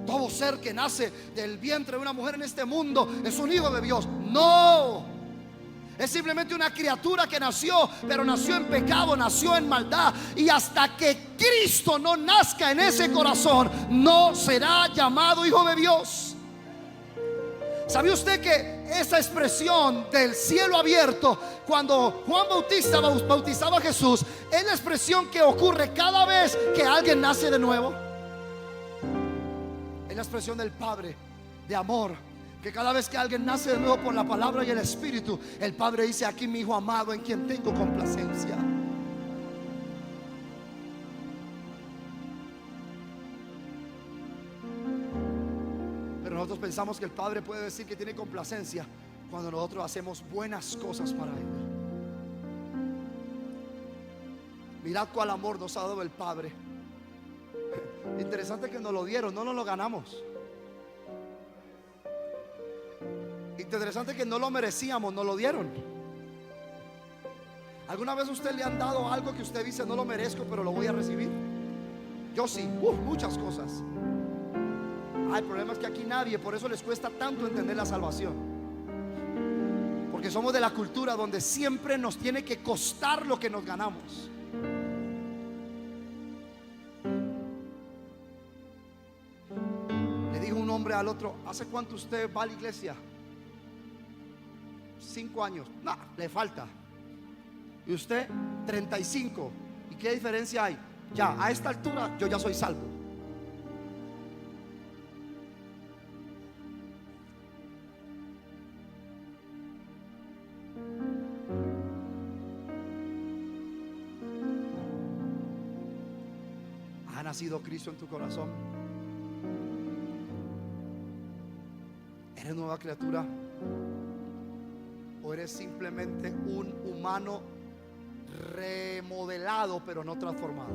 Todo ser que nace del vientre de una mujer en este mundo es un hijo de Dios. No. Es simplemente una criatura que nació, pero nació en pecado, nació en maldad. Y hasta que Cristo no nazca en ese corazón, no será llamado hijo de Dios. ¿Sabía usted que esa expresión del cielo abierto, cuando Juan Bautista bautizaba a Jesús, es la expresión que ocurre cada vez que alguien nace de nuevo? Es la expresión del Padre de amor, que cada vez que alguien nace de nuevo por la palabra y el Espíritu, el Padre dice: aquí mi hijo amado, en quien tengo complacencia. Pero nosotros pensamos que el Padre puede decir que tiene complacencia cuando nosotros hacemos buenas cosas para Él. Mirad cuál amor nos ha dado el Padre. Interesante que nos lo dieron, no nos lo ganamos. Interesante que no lo merecíamos, nos lo dieron. ¿Alguna vez a usted le han dado algo que usted dice: no lo merezco, pero lo voy a recibir? Yo sí, muchas cosas. El problema es que aquí nadie, por eso les cuesta tanto entender la salvación, porque somos de la cultura donde siempre nos tiene que costar lo que nos ganamos. Le dijo un hombre al otro: ¿hace cuánto usted va a la iglesia? 5 años. No, le falta. Y usted 35. ¿Y qué diferencia hay? Ya a esta altura yo ya soy salvo. ¿Ha nacido Cristo en tu corazón? ¿Eres nueva criatura? ¿O eres simplemente un humano remodelado pero no transformado?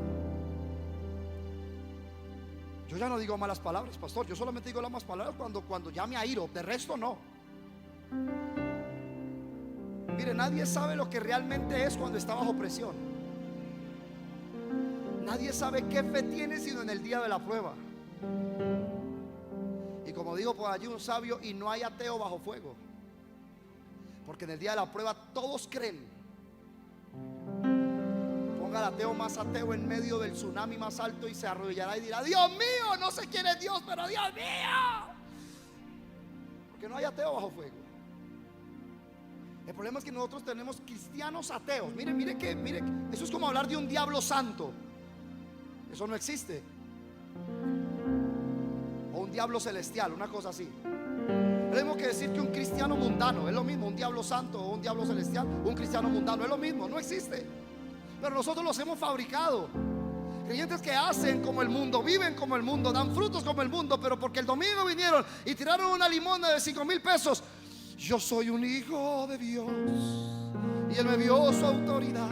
Yo ya no digo malas palabras, pastor. Yo solamente digo las malas palabras cuando ya me airo. De resto no. Mire, nadie sabe lo que realmente es cuando está bajo presión. Nadie sabe qué fe tiene sino en el día de la prueba. Y como digo por allí un sabio: y no hay ateo bajo fuego. Porque en el día de la prueba todos creen. Ponga al ateo más ateo en medio del tsunami más alto y se arrodillará y dirá: Dios mío, no sé quién es Dios, pero Dios mío. Porque no hay ateo bajo fuego. El problema es que nosotros tenemos cristianos ateos. Mire, eso es como hablar de un diablo santo. Eso no existe. O un diablo celestial, una cosa así. Tenemos que decir que un cristiano mundano es lo mismo. Un diablo santo o un diablo celestial, un cristiano mundano es lo mismo, no existe. Pero nosotros los hemos fabricado. Creyentes que hacen como el mundo, viven como el mundo, dan frutos como el mundo, pero porque el domingo vinieron y tiraron una limosna de 5,000 pesos. Yo soy un hijo de Dios y Él me dio su autoridad.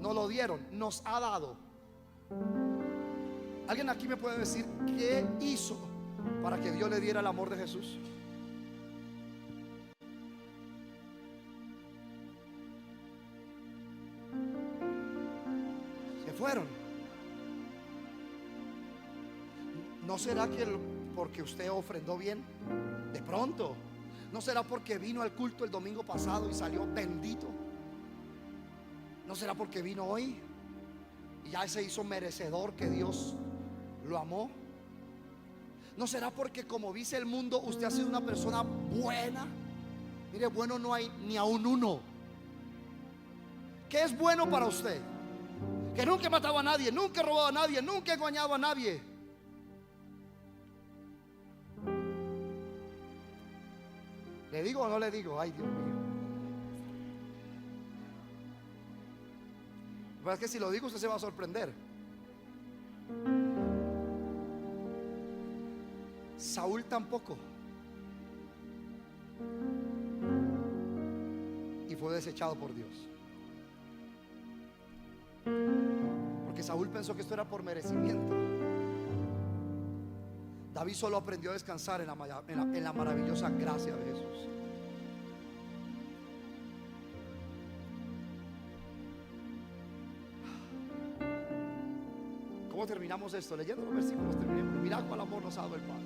Nos lo dieron, nos ha dado. ¿Alguien aquí me puede decir qué hizo para que Dios le diera el amor de Jesús? Se fueron. ¿No será que porque usted ofrendó bien? De pronto. ¿No será porque vino al culto el domingo pasado y salió bendito? ¿No será porque vino hoy y ya se hizo merecedor que Dios lo amó? ¿No será porque como dice el mundo usted ha sido una persona buena? Mire, bueno no hay ni a un uno. ¿Qué es bueno para usted? Que nunca he matado a nadie, nunca he robado a nadie, nunca he engañado a nadie. ¿Le digo o no le digo? Ay, Dios mío. Pero es que si lo digo usted se va a sorprender. Saúl tampoco. Y fue desechado por Dios. Porque Saúl pensó que esto era por merecimiento. David solo aprendió a descansar en la maravillosa gracia de Jesús. ¿Cómo terminamos esto? Leyendo los versículos terminemos. Mirad cuál amor nos ha dado el Padre,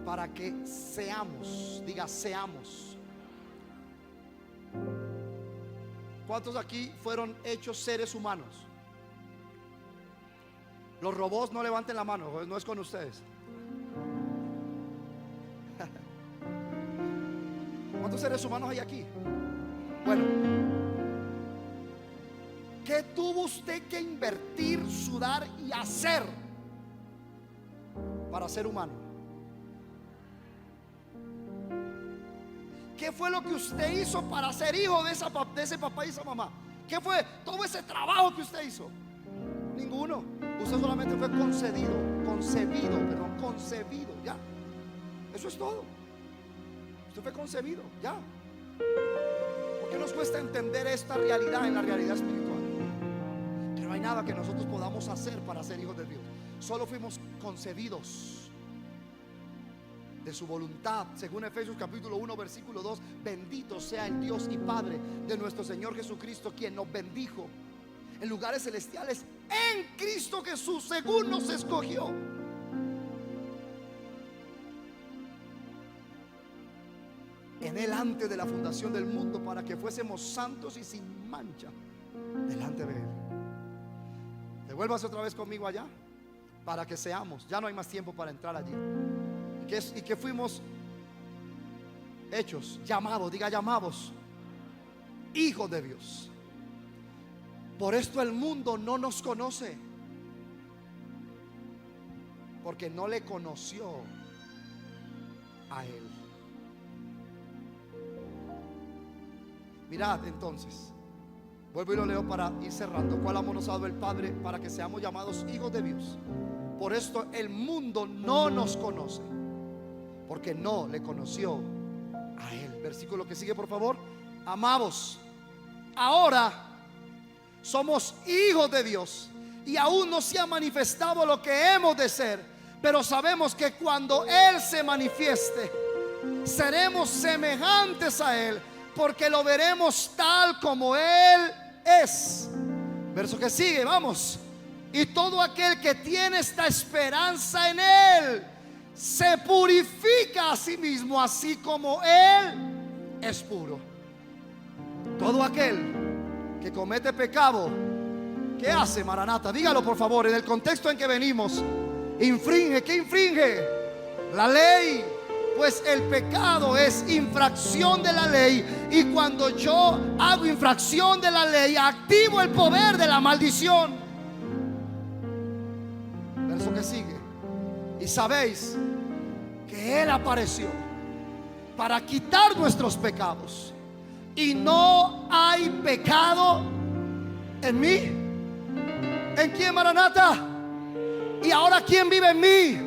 para que seamos, diga seamos. ¿Cuántos aquí fueron hechos seres humanos? Los robots no levanten la mano, no es con ustedes. ¿Cuántos seres humanos hay aquí? Bueno, ¿qué tuvo usted que invertir, sudar y hacer para ser humano? ¿Qué fue lo que usted hizo para ser hijo de ese papá y esa mamá? ¿Qué fue todo ese trabajo que usted hizo? Ninguno. Usted solamente fue concebido, ya. Eso es todo. Usted fue concebido, ya. ¿Por qué nos cuesta entender esta realidad en la realidad espiritual? Que no hay nada que nosotros podamos hacer para ser hijos de Dios. Solo fuimos concebidos de su voluntad, según Efesios capítulo 1 versículo 2. Bendito sea el Dios y Padre de nuestro Señor Jesucristo, quien nos bendijo en lugares celestiales en Cristo Jesús, según nos escogió. En Él antes de la fundación del mundo, para que fuésemos santos y sin mancha delante de Él. Devuélvase otra vez conmigo allá, para que seamos. Ya no hay más tiempo para entrar allí. Y que fuimos hechos, llamados, diga llamados, hijos de Dios. Por esto el mundo no nos conoce, porque no le conoció a Él. Mirad entonces, vuelvo y lo leo para ir cerrando. ¿Cuál amor nos ha dado el Padre para que seamos llamados hijos de Dios? Por esto el mundo no nos conoce, porque no le conoció a Él. Versículo que sigue, por favor. Amados, ahora somos hijos de Dios, y aún no se ha manifestado lo que hemos de ser, pero sabemos que cuando Él se manifieste, seremos semejantes a Él, porque lo veremos tal como Él es. Verso que sigue, vamos. Y todo aquel que tiene esta esperanza en Él se purifica a sí mismo, así como Él es puro. Todo aquel que comete pecado, ¿qué hace, Maranata? Dígalo por favor, en el contexto en que venimos. Infringe, ¿qué infringe? La ley. Pues el pecado es infracción de la ley, y cuando yo hago infracción de la ley, activo el poder de la maldición. Verso que sigue. Y sabéis que Él apareció para quitar nuestros pecados, y no hay pecado en mí. ¿En quién, Maranata? Y ahora, ¿quién vive en mí?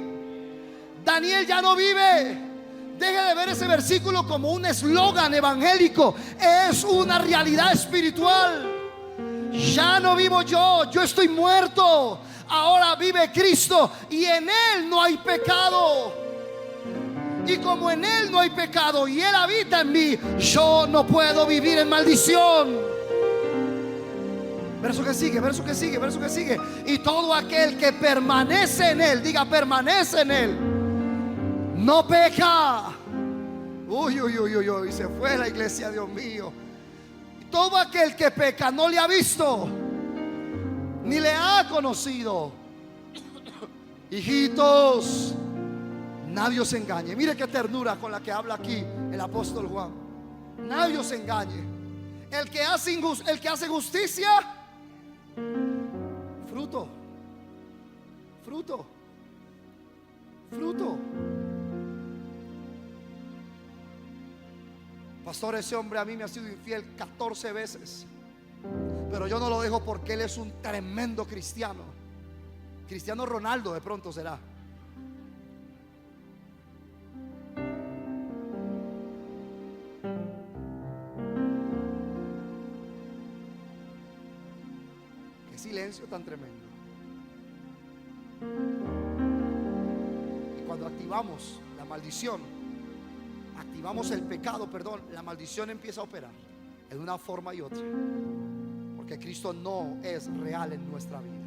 Daniel ya no vive. Deje de ver ese versículo como un eslogan evangélico. Es una realidad espiritual. Ya no vivo yo, yo estoy muerto. Ahora vive Cristo, y en Él no hay pecado. Y como en Él no hay pecado y Él habita en mí, yo no puedo vivir en maldición. Verso que sigue, verso que sigue, verso que sigue. Y todo aquel que permanece en Él, diga permanece en Él, no peca. Uy, uy, uy, uy, uy, se fue la iglesia, Dios mío. Todo aquel que peca no le ha visto, ni le ha conocido. Hijitos, nadie os engañe. Mire qué ternura con la que habla aquí el apóstol Juan. Nadie os engañe. El que hace justicia, fruto. Pastor, ese hombre a mí me ha sido infiel 14 veces, pero yo no lo dejo porque él es un tremendo cristiano. Cristiano Ronaldo de pronto será. Qué silencio tan tremendo. Y cuando activamos la maldición, activamos el pecado, perdón, la maldición empieza a operar en una forma y otra, porque Cristo no es real en nuestra vida.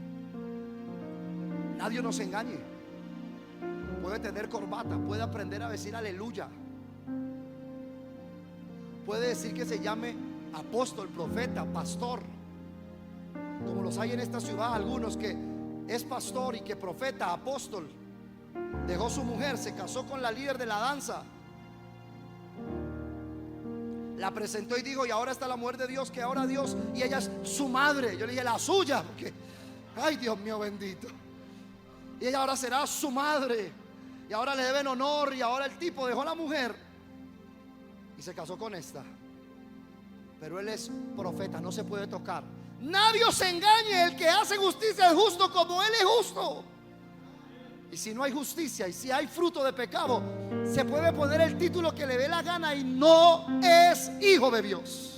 Nadie nos engañe. Puede tener corbata, puede aprender a decir aleluya, puede decir que se llame apóstol, profeta, pastor, como los hay en esta ciudad, algunos que es pastor y que profeta, apóstol. Dejó su mujer, se casó con la líder de la danza, la presentó y dijo: y ahora está la mujer de Dios, que ahora Dios, y ella es su madre. Yo le dije: la suya, porque ay, Dios mío bendito. Y ella ahora será su madre, y ahora le deben honor. Y ahora el tipo dejó a la mujer y se casó con esta, pero él es profeta, no se puede tocar. Nadie os engañe. El que hace justicia es justo como él es justo. Y si no hay justicia y si hay fruto de pecado, se puede poner el título que le dé la gana y no es hijo de Dios.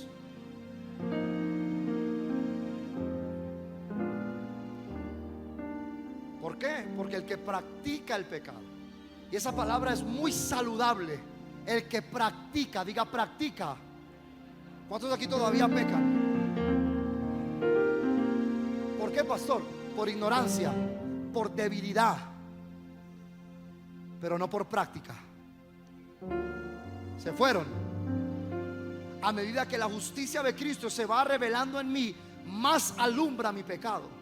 ¿Por qué? Porque el que practica el pecado, y esa palabra es muy saludable, el que practica, diga practica. ¿Cuántos de aquí todavía pecan? ¿Por qué, pastor? Por ignorancia, por debilidad, pero no por práctica. Se fueron. A medida que la justicia de Cristo se va revelando en mí, más alumbra mi pecado.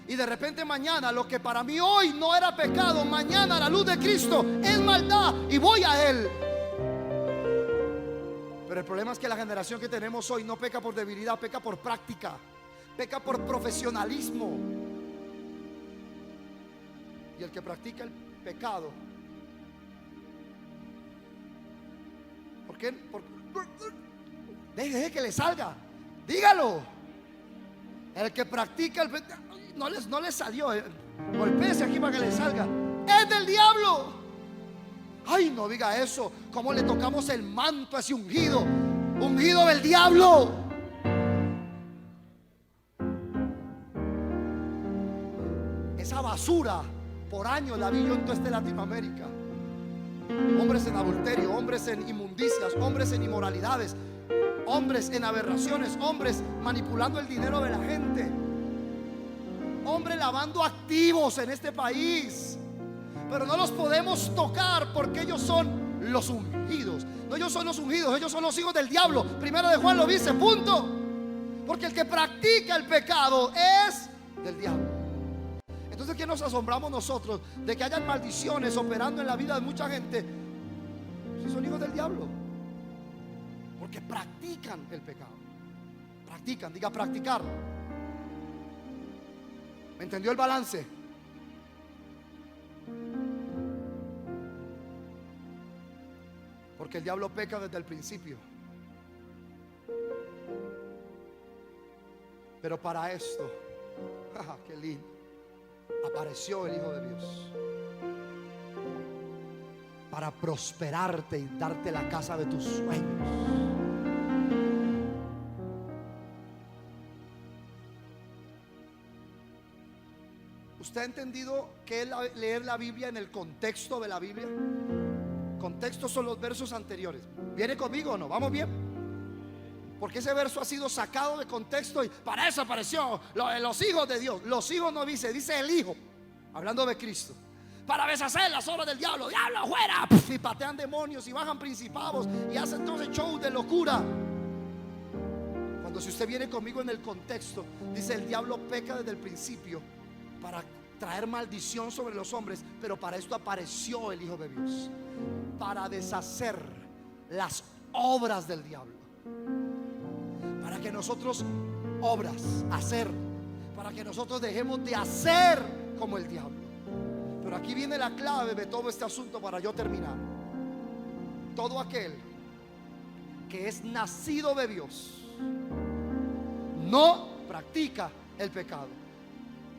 Y de repente mañana lo que para mí hoy no era pecado, mañana a la luz de Cristo es maldad y voy a Él. Pero el problema es que la generación que tenemos hoy no peca por debilidad, peca por práctica, peca por profesionalismo. Y el que practica el pecado, ¿por qué? Deje que le salga, dígalo. El que practica el pecado, no le salió, golpéese aquí para que le salga. Es del diablo. Ay, no diga eso. ¿Cómo le tocamos el manto a ese ungido? Ungido del diablo. Esa basura por años la vi yo en toda Latinoamérica. Hombres en adulterio, hombres en inmundicias, hombres en inmoralidades, hombres en aberraciones, hombres manipulando el dinero de la gente, hombres lavando activos en este país. Pero no los podemos tocar porque ellos son los ungidos. No, ellos son los ungidos, ellos son los hijos del diablo. Primero de Juan lo dice, punto. Porque el que practica el pecado es del diablo. Entonces, ¿qué nos asombramos nosotros de que hayan maldiciones operando en la vida de mucha gente si son hijos del diablo? Porque practican el pecado. Practican, diga practicar. ¿Me entendió el balance? Porque el diablo peca desde el principio. Pero para esto, qué lindo, apareció el Hijo de Dios para prosperarte y darte la casa de tus sueños. ¿Usted ha entendido qué es leer la Biblia en el contexto de la Biblia? Contexto son los versos anteriores. ¿Viene conmigo o no? ¿Vamos bien? Porque ese verso ha sido sacado de contexto y para eso apareció los hijos de Dios. Los hijos no dice el Hijo, hablando de Cristo, para deshacer las obras del diablo. ¡Diablo, fuera! Y patean demonios y bajan principados y hacen todo ese show de locura. Cuando si usted viene conmigo en el contexto, dice el diablo peca desde el principio para traer maldición sobre los hombres, pero para esto apareció el Hijo de Dios, para deshacer las obras del diablo, para que nosotros para que nosotros dejemos de hacer como el diablo. Pero aquí viene la clave de todo este asunto para yo terminar. Todo aquel que es nacido de Dios no practica el pecado.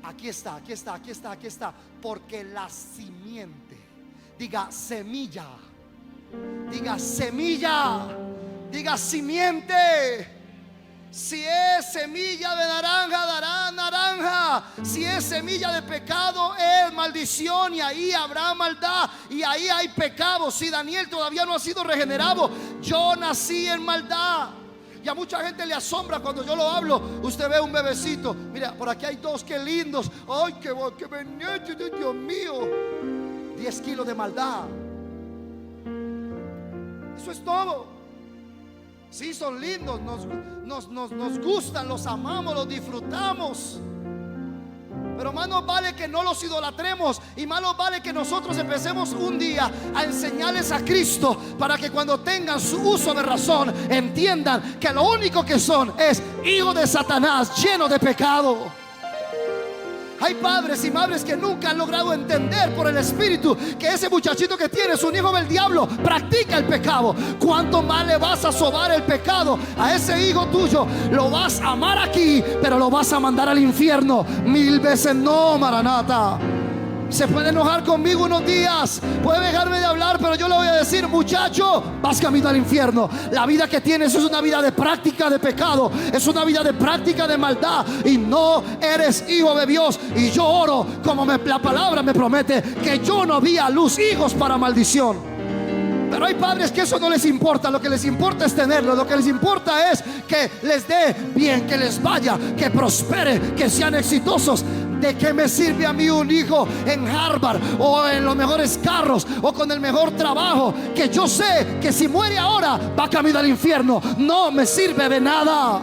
Aquí está. Porque la simiente, diga semilla, diga semilla, diga simiente. Si es semilla de naranja, dará naranja. Si es semilla de pecado, es maldición, y ahí habrá maldad, y ahí hay pecado. Si Daniel todavía no ha sido regenerado, yo nací en maldad. Y a mucha gente le asombra cuando yo lo hablo. Usted ve un bebecito, mira, por aquí hay dos, qué lindos. Ay, qué bonito, Dios mío. 10 kilos de maldad. Eso es todo. Sí, son lindos, nos gustan, los amamos, los disfrutamos. Pero más nos vale que no los idolatremos, y más nos vale que nosotros empecemos un día a enseñarles a Cristo, para que cuando tengan su uso de razón entiendan que lo único que son es hijos de Satanás, llenos de pecado. Hay padres y madres que nunca han logrado entender por el Espíritu que ese muchachito que tiene es un hijo del diablo, practica el pecado. ¿Cuánto más le vas a sobar el pecado a ese hijo tuyo? Lo vas a amar aquí, pero lo vas a mandar al infierno 1000 veces no, Maranata. Se puede enojar conmigo unos días, puede dejarme de hablar, pero yo le voy a decir: muchacho, vas camino al infierno. La vida que tienes es una vida de práctica de pecado, es una vida de práctica de maldad, y no eres hijo de Dios. Y yo oro como la palabra me promete, que yo no vi a luz hijos para maldición. Pero hay padres que eso no les importa. Lo que les importa es tenerlo. Lo que les importa es que les dé bien, que les vaya, que prospere, que sean exitosos. ¿De qué me sirve a mí un hijo en Harvard o en los mejores carros o con el mejor trabajo, que yo sé que si muere ahora va camino al infierno? No me sirve de nada.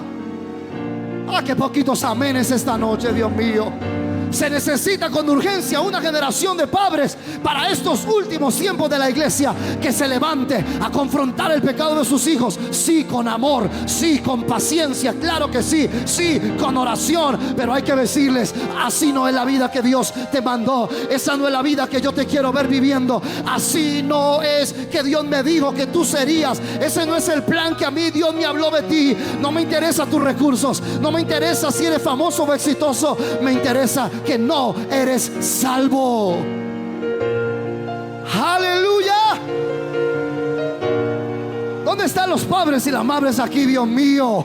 Ah, qué poquitos amenes esta noche, Dios mío. Se necesita con urgencia una generación de padres para estos últimos tiempos de la iglesia, que se levante a confrontar el pecado de sus hijos. Sí, con amor, sí, con paciencia, claro que sí, sí, con oración. Pero hay que decirles: así no es la vida que Dios te mandó. Esa no es la vida que yo te quiero ver viviendo. Así no es que Dios me dijo que tú serías. Ese no es el plan que a mí Dios me habló de ti. No me interesa tus recursos, no me interesa si eres famoso o exitoso. Me interesa que no eres salvo. Aleluya. ¿Dónde están los padres y las madres aquí, Dios mío?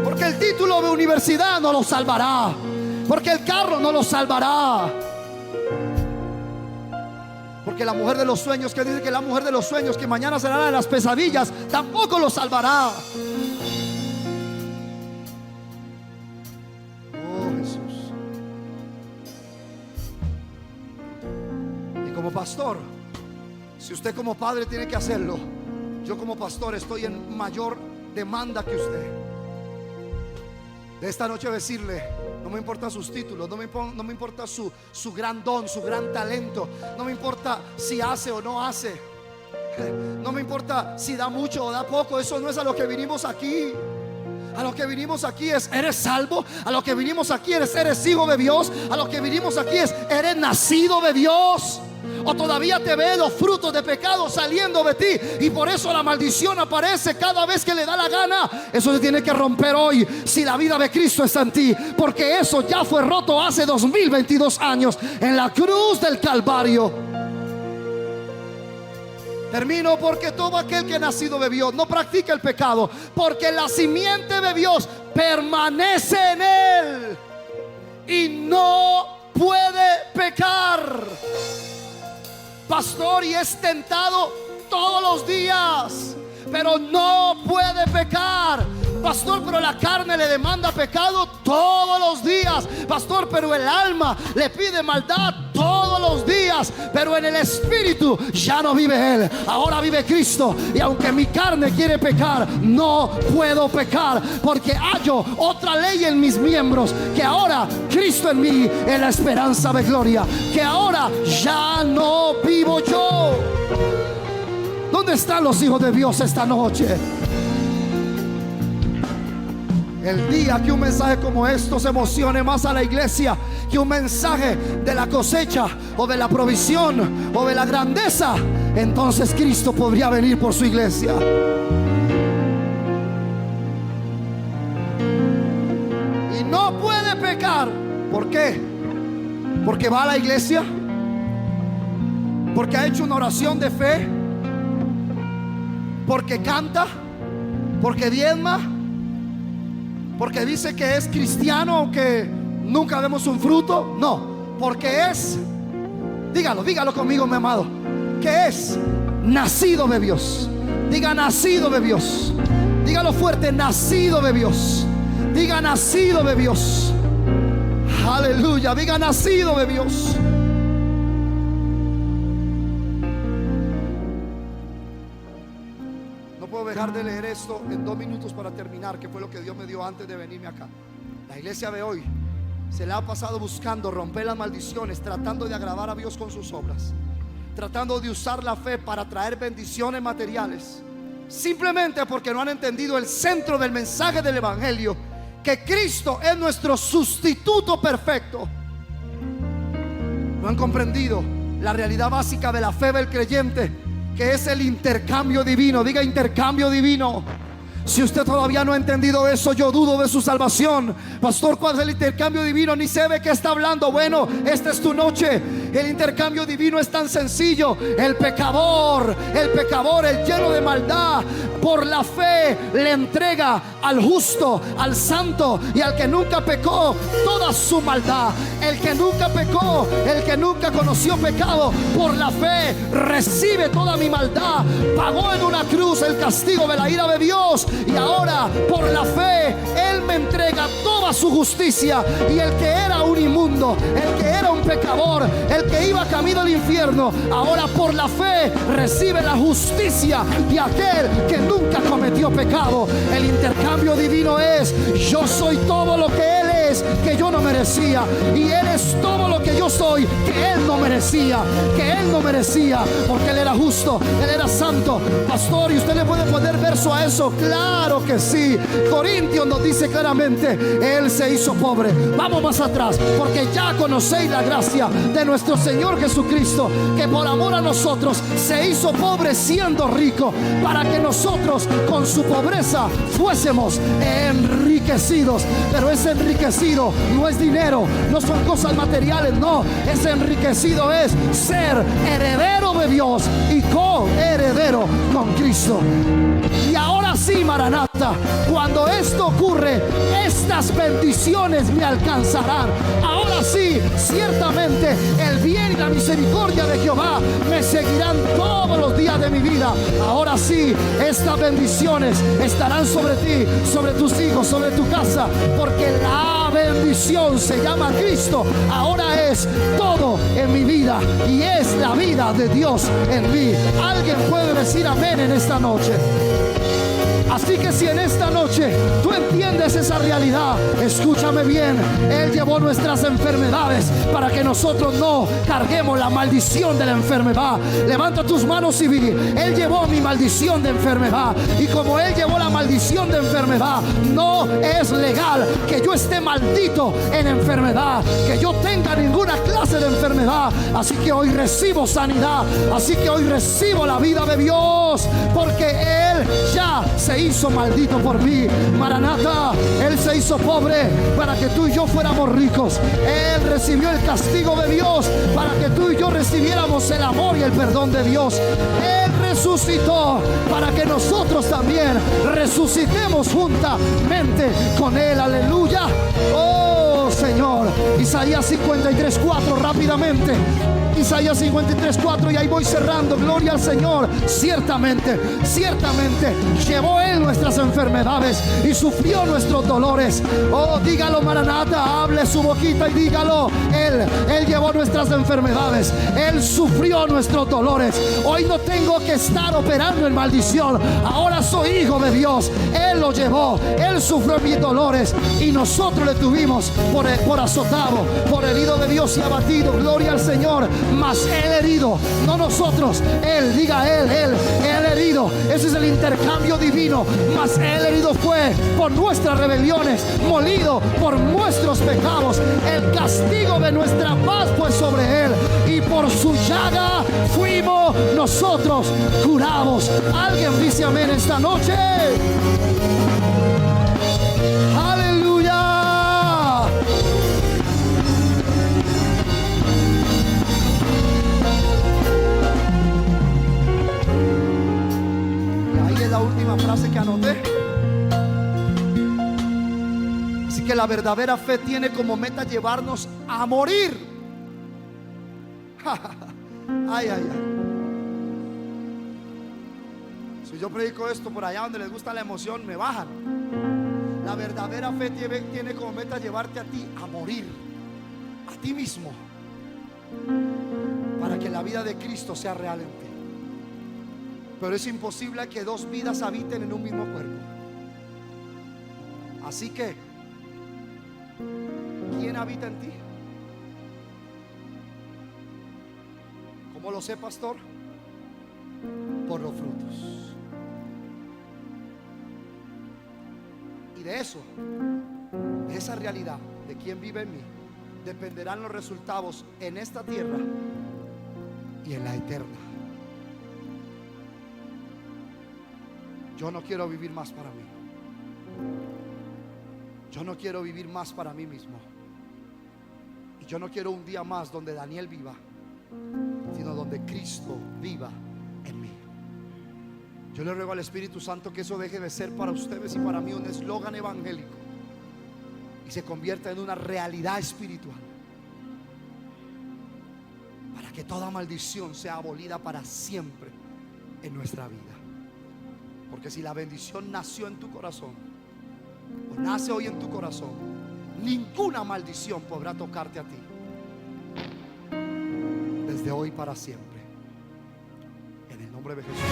Porque el título de universidad no lo salvará, porque el carro no lo salvará, porque la mujer de los sueños, que dice que la mujer de los sueños, que mañana será la de las pesadillas, tampoco lo salvará. Como pastor, si usted como padre tiene que hacerlo, yo como pastor estoy en mayor demanda que usted. De esta noche decirle: no me importan sus títulos, no me importa su gran don, su gran talento, no me importa si hace o no hace, no me importa si da mucho o da poco. Eso no es a lo que vinimos aquí. A lo que vinimos aquí es: ¿eres salvo? A lo que vinimos aquí es: ¿eres hijo de Dios? A lo que vinimos aquí es: ¿eres nacido de Dios? ¿O todavía te ves los frutos de pecado saliendo de ti, y por eso la maldición aparece cada vez que le da la gana? Eso se tiene que romper hoy, si la vida de Cristo está en ti, porque eso ya fue roto hace 2022 años en la cruz del Calvario. Termino. Porque todo aquel que ha nacido de Dios no practica el pecado, porque la simiente de Dios permanece en él y no puede pecar. Pastor, y es tentado todos los días, pero no puede pecar. Pastor, pero la carne le demanda pecado todos los días. Pastor, pero el alma le pide maldad todos los días, pero en el Espíritu ya no vive Él, ahora vive Cristo. Y aunque mi carne quiere pecar, no puedo pecar, porque hallo otra ley en mis miembros, que ahora Cristo en mí es la esperanza de gloria, que ahora ya no vivo yo. ¿Dónde están los hijos de Dios esta noche? El día que un mensaje como estos emocione más a la iglesia que un mensaje de la cosecha o de la provisión o de la grandeza, entonces Cristo podría venir por su iglesia. Y no puede pecar. ¿Por qué? Porque va a la iglesia, porque ha hecho una oración de fe, porque canta, porque diezma, porque dice que es cristiano aunque nunca vemos un fruto. No, porque es, dígalo conmigo, mi amado, que es nacido de Dios. Diga nacido de Dios. Dígalo fuerte, nacido de Dios. Diga nacido de Dios. Aleluya, diga nacido de Dios. No puedo dejar de leer esto en 2 minutos para terminar, que fue lo que Dios me dio antes de venirme acá. La iglesia de hoy se la ha pasado buscando romper las maldiciones, tratando de agradar a Dios con sus obras, tratando de usar la fe para traer bendiciones materiales, simplemente porque no han entendido el centro del mensaje del evangelio, que Cristo es nuestro sustituto perfecto. No han comprendido la realidad básica de la fe del creyente, que es el intercambio divino. Diga intercambio divino. Si usted todavía no ha entendido eso, yo dudo de su salvación. Pastor, ¿cuál es el intercambio divino? Ni sé de qué está hablando. Bueno, esta es tu noche. El intercambio divino es tan sencillo. El pecador, el lleno de maldad, por la fe le entrega al justo, al santo y al que nunca pecó toda su maldad. El que nunca pecó, el que nunca conoció pecado, por la fe recibe toda mi maldad. Pagó en una cruz el castigo de la ira de Dios, y ahora por la fe Él me entrega toda su justicia. Y el que era un inmundo, el que era un pecador, el que iba camino al infierno, ahora por la fe recibe la justicia de aquel que nunca cometió pecado. El intercambio divino es: yo soy todo lo que Él es, que yo no merecía, y Él es todo lo que yo soy, que Él no merecía, porque Él era justo, Él era santo. Pastor, ¿y usted le puede poner verso a eso? Claro que sí. Corintios nos dice claramente: Él se hizo pobre. Vamos más atrás, porque ya conocéis la gracia de nuestro Señor Jesucristo, que por amor a nosotros se hizo pobre siendo rico, para que nosotros con su pobreza fuésemos enriquecidos. Pero ese enriquecido no es dinero, no son cosas materiales, no. Ese enriquecido es ser heredero de Dios y coheredero con Cristo. Y ahora sí, Maranata, cuando esto ocurre, estas bendiciones me alcanzarán. Ahora sí, ciertamente el bien y la misericordia de Jehová me seguirán todos los días de mi vida. Ahora sí, estas bendiciones estarán sobre ti, sobre tus hijos, sobre tu casa, porque la bendición se llama Cristo. Ahora es todo en mi vida y es la vida de Dios en mí. Alguien puede decir amén en esta noche. Así que si en esta noche tú entiendes esa realidad, escúchame bien: Él llevó nuestras enfermedades para que nosotros no carguemos la maldición de la enfermedad. Levanta tus manos y di: Él llevó mi maldición de enfermedad. Y como Él llevó la maldición de enfermedad, no es legal que yo esté maldito en enfermedad, que yo tenga ninguna clase de enfermedad. Así que hoy recibo sanidad, así que hoy recibo la vida de Dios, porque Él ya se hizo maldito por mí. Maranata, Él se hizo pobre para que tú y yo fuéramos ricos. Él recibió el castigo de Dios para que tú y yo recibiéramos el amor y el perdón de Dios. Él resucitó para que nosotros también resucitemos juntamente con Él. Aleluya. Oh, Señor. Isaías 53:4, rápidamente. Isaías 53:4, y ahí voy cerrando. Gloria al Señor. Ciertamente, ciertamente llevó Él nuestras enfermedades y sufrió nuestros dolores. Oh, dígalo, Maranata, hable su boquita y dígalo. Él llevó nuestras enfermedades, Él sufrió nuestros dolores. Hoy no tengo que estar operando en maldición. Ahora soy hijo de Dios. Él lo llevó, Él sufrió mis dolores, y nosotros le tuvimos por azotado, por herido de Dios y abatido. Gloria al Señor. Mas Él herido, no nosotros. Él, diga Él herido. Ese es el intercambio divino. Mas Él herido fue por nuestras rebeliones, molido por nuestros pecados. El castigo de nuestra paz fue sobre Él, y por su llaga fuimos nosotros curados. Alguien dice amén esta noche. Aleluya. La última frase que anoté. Así que la verdadera fe tiene como meta llevarnos a morir. Ay, ay, ay. Si yo predico esto por allá donde les gusta la emoción, me bajan. La verdadera fe tiene como meta llevarte a ti a morir, a ti mismo, para que la vida de Cristo sea real en ti. Pero es imposible que dos vidas habiten en un mismo cuerpo. Así que, ¿quién habita en ti? ¿Cómo lo sé, pastor? Por los frutos. Y de eso, de esa realidad, de quién vive en mí, dependerán los resultados en esta tierra y en la eterna. Yo no quiero vivir más para mí. Yo no quiero vivir más para mí mismo. Y yo no quiero un día más donde Daniel viva, sino donde Cristo viva en mí. Yo le ruego al Espíritu Santo que eso deje de ser para ustedes y para mí un eslogan evangélico, y se convierta en una realidad espiritual, para que toda maldición sea abolida para siempre en nuestra vida. Porque si la bendición nació en tu corazón, o nace hoy en tu corazón, ninguna maldición podrá tocarte a ti desde hoy para siempre. En el nombre de Jesús.